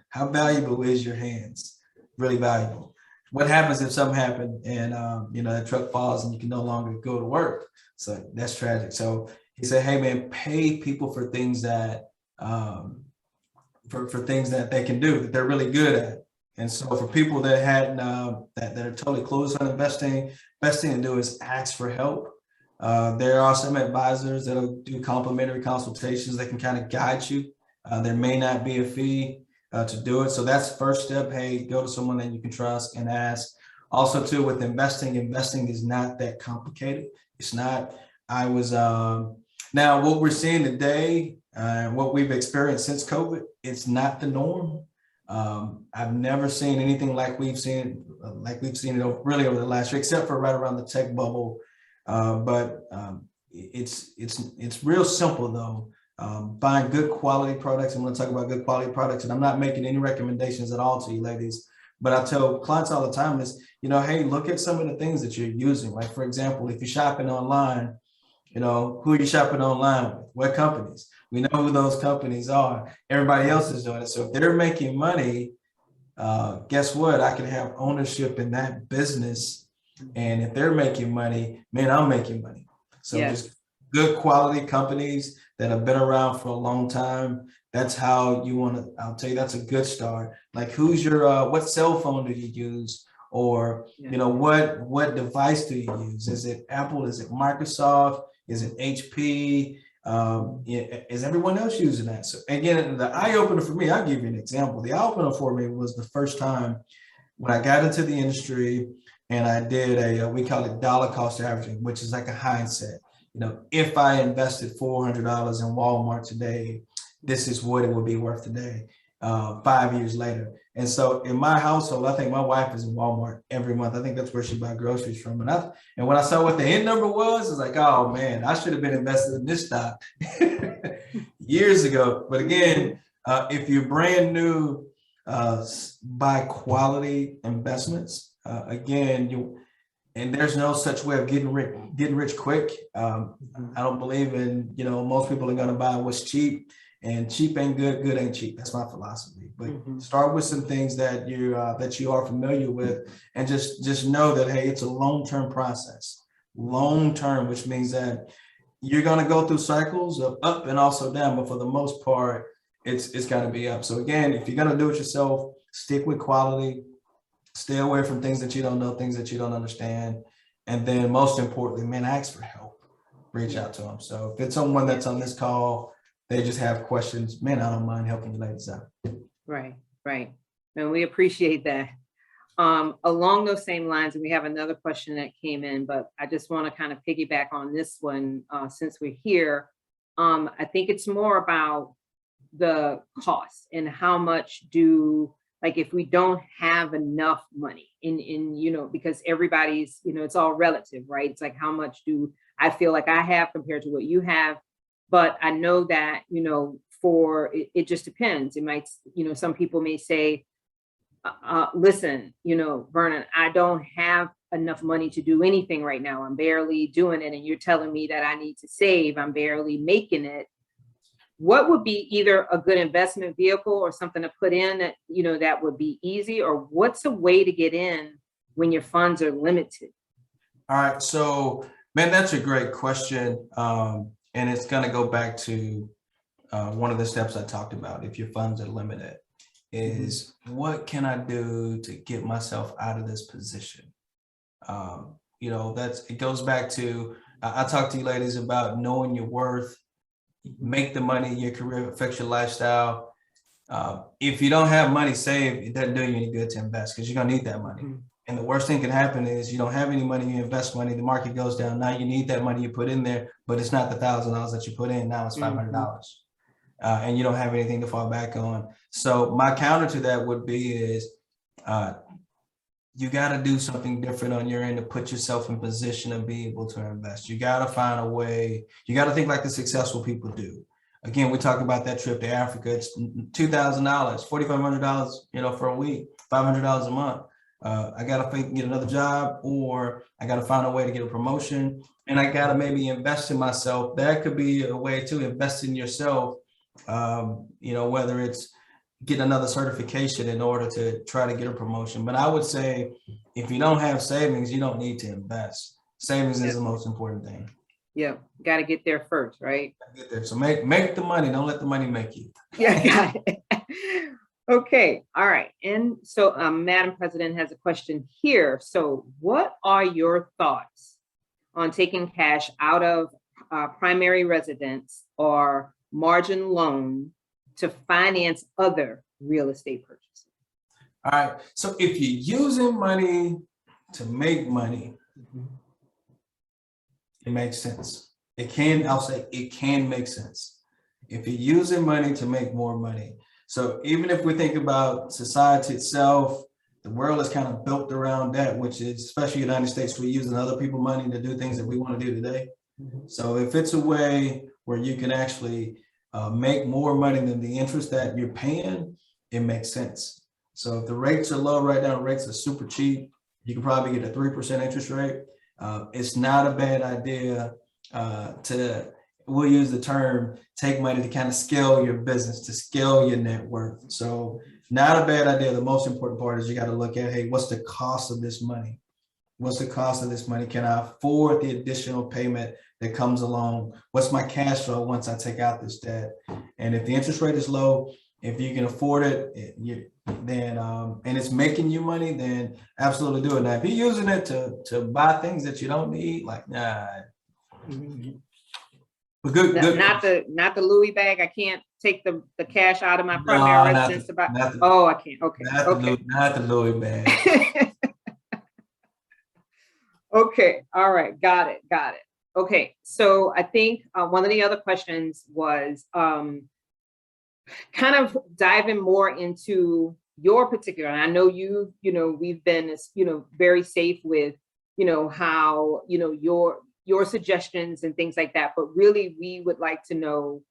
How valuable is your hands? Really valuable. What happens if something happened and, that truck falls and you can no longer go to work? So that's tragic. So he said, hey, man, pay people for things that, for things that they can do, that they're really good at. And so for people that hadn't, that are totally closed on investing, best thing to do is ask for help. There are some advisors that'll do complimentary consultations that can kind of guide you. There may not be a fee to do it. So that's the first step. Hey, go to someone that you can trust and ask. Also too, with investing is not that complicated. It's not, now what we're seeing today, what we've experienced since COVID, it's not the norm. I've never seen anything like we've seen it really over the last year, except for right around the tech bubble. But it's real simple though. Buying good quality products. I'm going to talk about good quality products, and I'm not making any recommendations at all to you ladies, but I tell clients all the time is, hey, look at some of the things that you're using. Like for example, if you're shopping online, who are you shopping online with? What companies? We know who those companies are. Everybody else is doing it. So if they're making money, guess what? I can have ownership in that business. And if they're making money, man, I'm making money. So just good quality companies that have been around for a long time. That's how you want to, I'll tell you, that's a good start. Like who's your, what cell phone do you use? Or, what device do you use? Is it Apple? Is it Microsoft? Is it HP? Is everyone else using that? So again, the eye opener for me, I'll give you an example. The eye opener for me was the first time when I got into the industry and I did we call it dollar cost averaging, which is like a hindsight. If I invested $400 in Walmart today, this is what it would be worth today, 5 years later. And so in my household, I think my wife is in Walmart every month. I think that's where she buys groceries from. And when I saw what the end number was, it's like, oh man, I should have been invested in this stock years ago. But again, if you're brand new, buy quality investments. Again, and there's no such way of getting rich quick. I don't believe in, most people are going to buy what's cheap, and cheap ain't good, good ain't cheap. That's my philosophy. but start with some things that you are familiar with, and just know that, hey, it's a long-term process. Long-term, which means that you're going to go through cycles of up and also down, but for the most part, it's going to be up. So again, if you're going to do it yourself, stick with quality, stay away from things that you don't know, things that you don't understand. And then most importantly, man, ask for help, reach out to them. So if it's someone that's on this call, they just have questions, man, I don't mind helping you ladies out. Right. And we appreciate that. Along those same lines, and we have another question that came in, but I just want to kind of piggyback on this one since we're here. I think it's more about the cost and how much like if we don't have enough money in because everybody's, it's all relative, right? It's like, how much do I feel like I have compared to what you have? But I know that, it just depends. It might, some people may say, listen, Vernon, I don't have enough money to do anything right now. I'm barely doing it. And you're telling me that I need to save. I'm barely making it. What would be either a good investment vehicle or something to put in that, that would be easy? Or what's a way to get in when your funds are limited? All right. So, man, that's a great question. And it's going to go back to one of the steps I talked about. If your funds are limited, is what can I do to get myself out of this position? It goes back to, I talked to you ladies about knowing your worth, make the money, your career affects your lifestyle. If you don't have money saved, it doesn't do you any good to invest because you're gonna need that money. And the worst thing can happen is you don't have any money, you invest money, the market goes down. Now you need that money you put in there, but it's not the $1,000 that you put in. Now it's $500. And you don't have anything to fall back on. So my counter to that would be is you got to do something different on your end to put yourself in position of being able to invest. You got to find a way. You got to think like the successful people do. Again, we talk about that trip to Africa. It's $2,000, $4,500, for a week, $500 a month. I got to get another job, or I got to find a way to get a promotion, and I got to maybe invest in myself. That could be a way to invest in yourself. Whether it's get another certification in order to try to get a promotion. But I would say if you don't have savings, you don't need to invest. Savings is the most important thing. Yeah, got to get there first, right? Get there. So make the money. Don't let the money make you. Yeah, got it. Okay, all right. And so Madam President has a question here. So what are your thoughts on taking cash out of primary residence or margin loan to finance other real estate purchases? All right. So if you're using money to make money, it makes sense. It can make sense. If you're using money to make more money. So even if we think about society itself, the world is kind of built around that, which is, especially in the United States, we're using other people's money to do things that we want to do today. So if it's a way where you can actually make more money than the interest that you're paying, it makes sense. So if the rates are low right now, rates are super cheap, you can probably get a 3% interest rate. It's not a bad idea we'll use the term, take money to kind of scale your business, to scale your net worth. So not a bad idea. The most important part is you got to look at, hey, what's the cost of this money? What's the cost of this money? Can I afford the additional payment that comes along? What's my cash flow once I take out this debt? And if the interest rate is low, if you can afford it, then and it's making you money, then absolutely do it. Now, if you're using it to buy things that you don't need, like nah. But good. Not the Louis bag. I can't take the cash out of my primary residence to buy. I can't. Okay. Not the Louis bag. Okay. All right. Got it. Okay. So I think one of the other questions was kind of diving more into your particular, and I know we've been, very safe with, how, your suggestions and things like that. But really, we would like to know,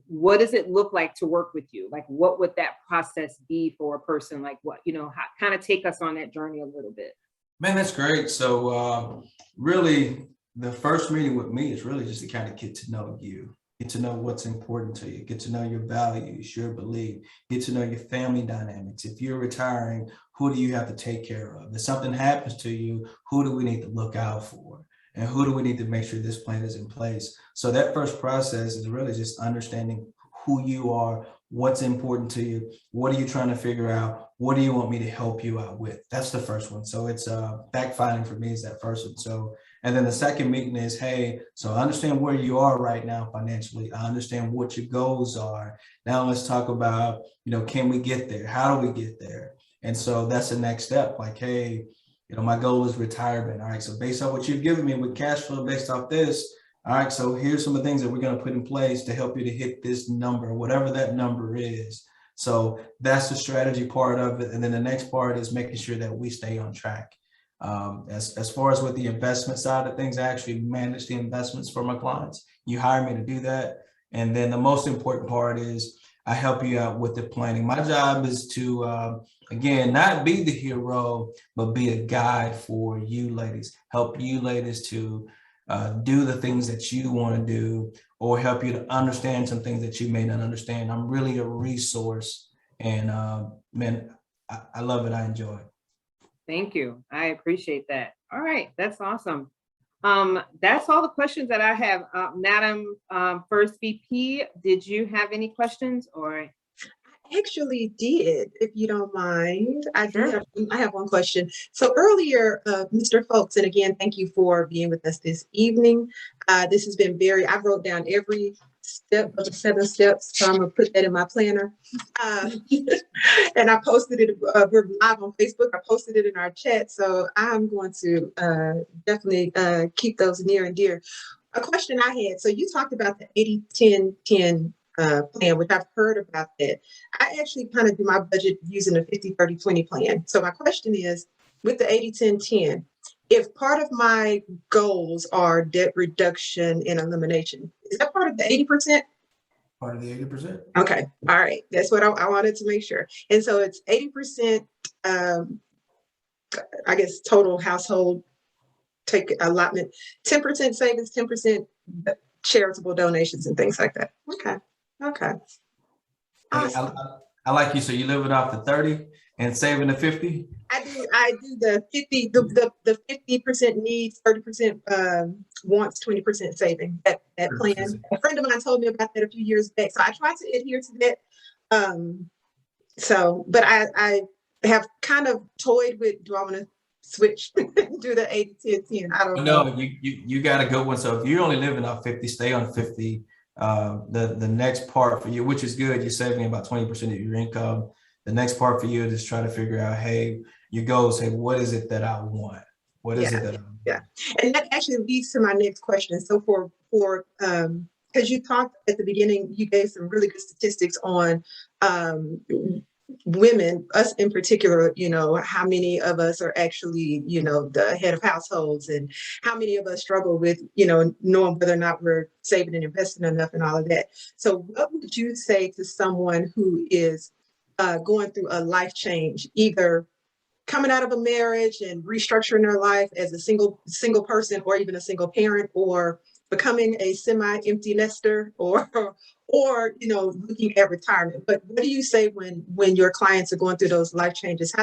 what does it look like to work with you? Like, what would that process be for a person? Like, what, how, kind of take us on that journey a little bit. Man, that's great. So really, the first meeting with me is really just to kind of get to know you. Get to know what's important to you. Get to know your values, your belief. Get to know your family dynamics. If you're retiring, who do you have to take care of? If something happens to you, who do we need to look out for? And who do we need to make sure this plan is in place? So that first process is really just understanding who you are, what's important to you, what are you trying to figure out, what do you want me to help you out with? That's the first one. So it's fact finding for me is that first one. So, and then the second meeting is, hey, so I understand where you are right now financially. I understand what your goals are. Now let's talk about, can we get there? How do we get there? And so that's the next step. Like, hey, my goal is retirement. All right. So based on what you've given me with cash flow based off this, all right, so here's some of the things that we're going to put in place to help you to hit this number, whatever that number is. So that's the strategy part of it. And then the next part is making sure that we stay on track. As far as with the investment side of things, I actually manage the investments for my clients. You hire me to do that. And then the most important part is I help you out with the planning. My job is to, again, not be the hero, but be a guide for you ladies, help you ladies to do the things that you want to do, or help you to understand some things that you may not understand. I'm really a resource, and man, I love it. I enjoy it. Thank you. I appreciate that. All right, that's awesome. That's all the questions that I have. Madam First VP, did you have any questions or? Actually did, if you don't mind. Sure. I have one question. So earlier, Mr. Folks, and again, thank you for being with us this evening. This has been I wrote down every step of the 7 steps, so I'm gonna put that in my planner. And I posted it, we're live on Facebook. I posted it in our chat, so I'm going to definitely keep those near and dear. A question I had, so you talked about the 80-10-10 plan, which I've heard about that. I actually kind of do my budget using a 50-30-20 plan. So my question is, with the 80-10-10, if part of my goals are debt reduction and elimination, is that part of the 80%? Part of the 80%. Okay, all right. That's what I wanted to make sure. And so it's 80%, I guess, total household take allotment, 10% savings, 10% charitable donations and things like that. Okay. Okay. Awesome. I like you. So you living off the 30 and saving the 50? I do the 50, the 50% needs, 30% wants, 20% saving. That plan. A friend of mine told me about that a few years back. So I try to adhere to that. But I have kind of toyed with, do I want to switch do the 80-10-10? I don't know. No, you got a good one. So if you're only living off 50, stay on 50. The next part for you, which is good, you're saving about 20% of your income. The next part for you is just try to figure out, hey, your goals, hey, what is it that I want? What is it that I want? Yeah. And that actually leads to my next question. So for because you talked at the beginning, you gave some really good statistics on women, us in particular, how many of us are actually, the head of households, and how many of us struggle with, knowing whether or not we're saving and investing enough and all of that. So what would you say to someone who is going through a life change, either coming out of a marriage and restructuring their life as a single person, or even a single parent, or becoming a semi-empty nester, or looking at retirement? But what do you say when your clients are going through those life changes?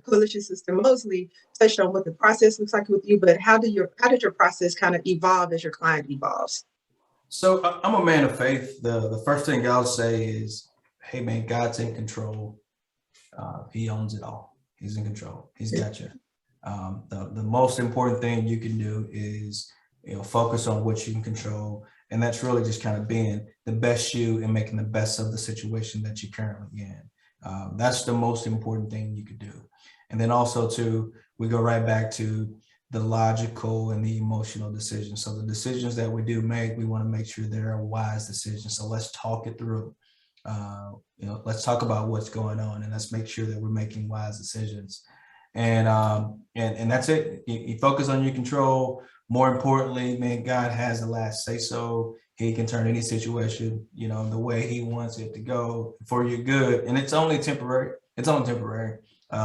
Coalition Sister Mosley touched on what the process looks like with you, but how did your process kind of evolve as your client evolves? So I'm a man of faith. The first thing I'll say is, hey man, God's in control. He owns it all. He's in control. He's got you. The most important thing you can do is focus on what you can control. And that's really just kind of being the best you and making the best of the situation that you're currently in. That's the most important thing you could do. And then also we go right back to the logical and the emotional decisions. So the decisions that we do make, we want to make sure they're wise decisions. So let's talk it through. Let's talk about what's going on, and let's make sure that we're making wise decisions. And that's it. You focus on your control. More importantly, man, God has the last say so. He can turn any situation, the way he wants it to go for your good. And it's only temporary.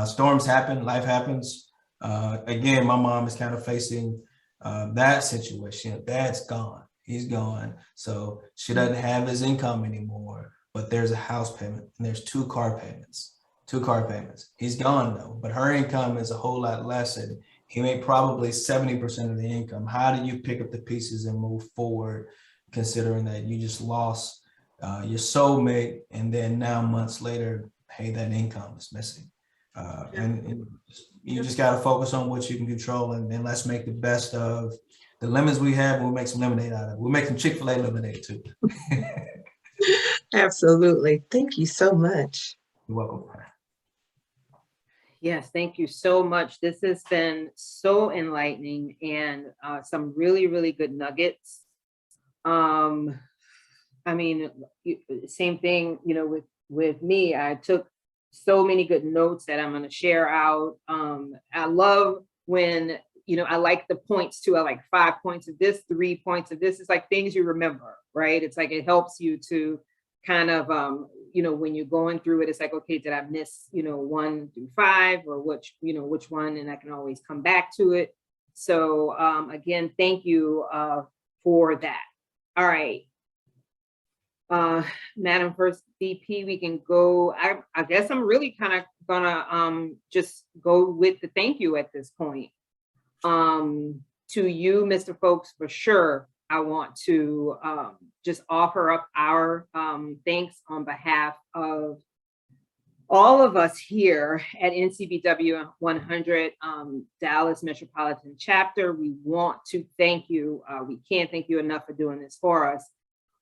Storms happen, life happens. Again, my mom is kind of facing that situation. Dad's gone. He's gone. So she doesn't have his income anymore, but there's a house payment and there's two car payments. He's gone though, but her income is a whole lot less, and he made probably 70% of the income. How do you pick up the pieces and move forward, considering that you just lost your soulmate, and then now months later, hey, that income is missing. And you just got to focus on what you can control, and then let's make the best of the lemons we have. We'll make some lemonade out of it. We'll make some Chick-fil-A lemonade too. Absolutely. Thank you so much. You're welcome. Yes, thank you so much. This has been so enlightening, and some really, really good nuggets. I mean, same thing, you know, with me, I took so many good notes that I'm going to share out. I love when, you know, I like the points too. I like 5 points of this, 3 points of this. It's like things you remember, right? It's like, it helps you to kind of, you know, when you're going through it, it's like, okay, did I miss, you know, 1 through 5, or which one, and I can always come back to it. So again, thank you for that. All right. Madam First VP, we can go. I guess I'm really kind of gonna just go with the thank you at this point. To you, Mr. Folks, for sure, I want to just offer up our thanks on behalf of all of us here at NCBW 100 Dallas Metropolitan Chapter. We want to thank you. We can't thank you enough for doing this for us.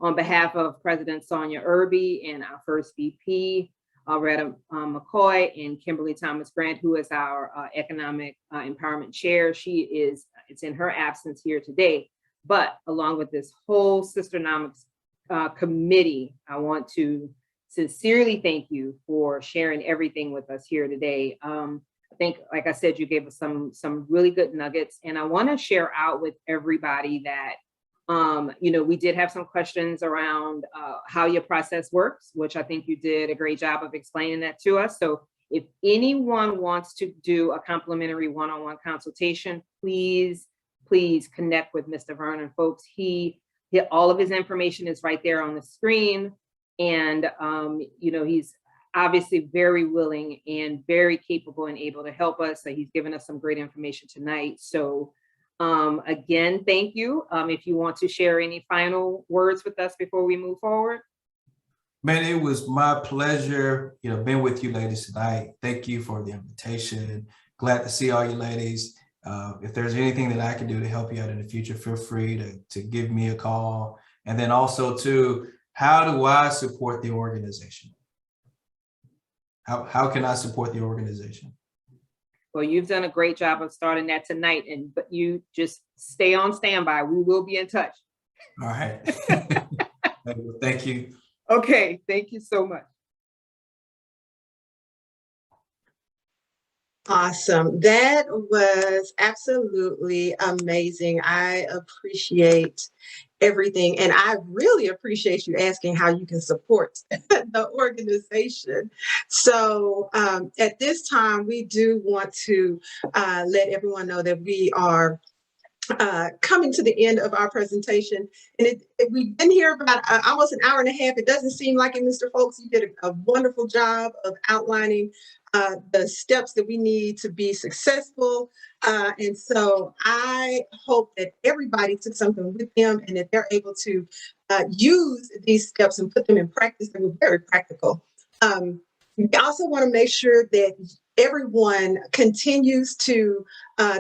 On behalf of President Sonia Irby and our first VP, Retta McCoy, and Kimberly Thomas Grant, who is our Economic Empowerment Chair. It's in her absence here today. But along with this whole Sister Nomics committee, I want to sincerely thank you for sharing everything with us here today. I think, like I said, you gave us some really good nuggets, and I want to share out with everybody that you know, we did have some questions around how your process works, which I think you did a great job of explaining that to us. So if anyone wants to do a complimentary one-on-one consultation, please connect with Mr. Vernon Folks. All of his information is right there on the screen. And, you know, he's obviously very willing and very capable and able to help us. So he's given us some great information tonight. So again, thank you. If you want to share any final words with us before we move forward. Man, it was my pleasure, you know, being with you ladies tonight. Thank you for the invitation. Glad to see all you ladies. If there's anything that I can do to help you out in the future, feel free to give me a call. And then also too, how do I support the organization? How can I support the organization? Well, you've done a great job of starting that tonight, but you just stay on standby. We will be in touch. All right. Thank you. Okay, thank you so much. Awesome. That was absolutely amazing. I appreciate everything. And I really appreciate you asking how you can support the organization. So at this time, we do want to let everyone know that we are coming to the end of our presentation. And we've been here about almost an hour and a half. It doesn't seem like it, Mr. Folks. You did a wonderful job of outlining the steps that we need to be successful. And so I hope that everybody took something with them and that they're able to use these steps and put them in practice. They were very practical. We also want to make sure that everyone continues to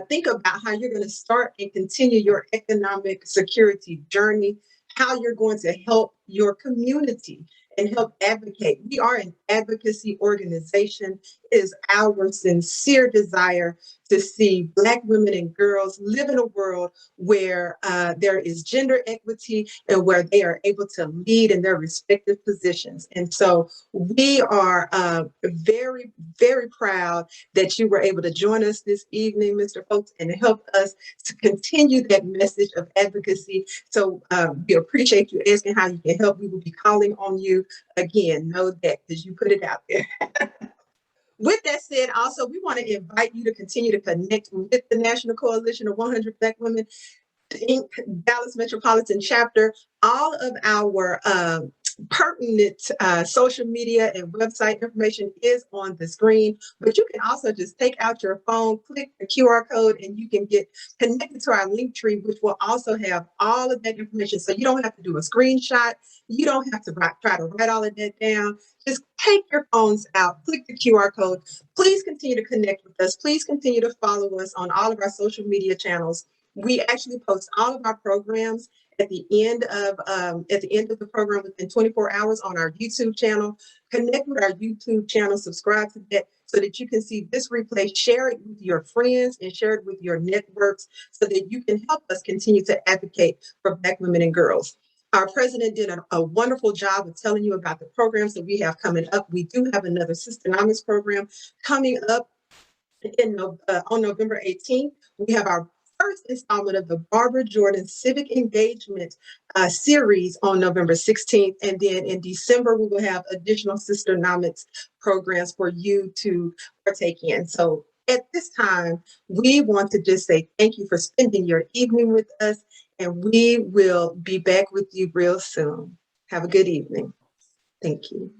think about how you're going to start and continue your economic security journey, how you're going to help your community and help advocate. We are an advocacy organization. It is our sincere desire to see Black women and girls live in a world where there is gender equity and where they are able to lead in their respective positions. And so we are very, very proud that you were able to join us this evening, Mr. Folks, and help us to continue that message of advocacy. So we appreciate you asking how you can help. We will be calling on you again. Know that because you put it out there. With that said, also, we want to invite you to continue to connect with the National Coalition of 100 Black Women. Inc., Dallas Metropolitan Chapter. All of our pertinent social media and website information is on the screen, but you can also just take out your phone, click the QR code, and you can get connected to our link tree, which will also have all of that information. So you don't have to do a screenshot. You don't have to try to write all of that down. Just take your phones out, click the QR code. Please continue to connect with us. Please continue to follow us on all of our social media channels. We actually post all of our programs at the end of the program within 24 hours on our YouTube channel. Connect with our YouTube channel, subscribe to that so that you can see this replay, share it with your friends and share it with your networks so that you can help us continue to advocate for Black women and girls. Our president did a wonderful job of telling you about the programs that we have coming up. We do have another Sister Nomics program coming up on November 18th. We have our first installment of the Barbara Jordan Civic Engagement series on November 16th. And then in December, we will have additional Sister Nomics programs for you to partake in. So at this time, we want to just say thank you for spending your evening with us, and we will be back with you real soon. Have a good evening. Thank you.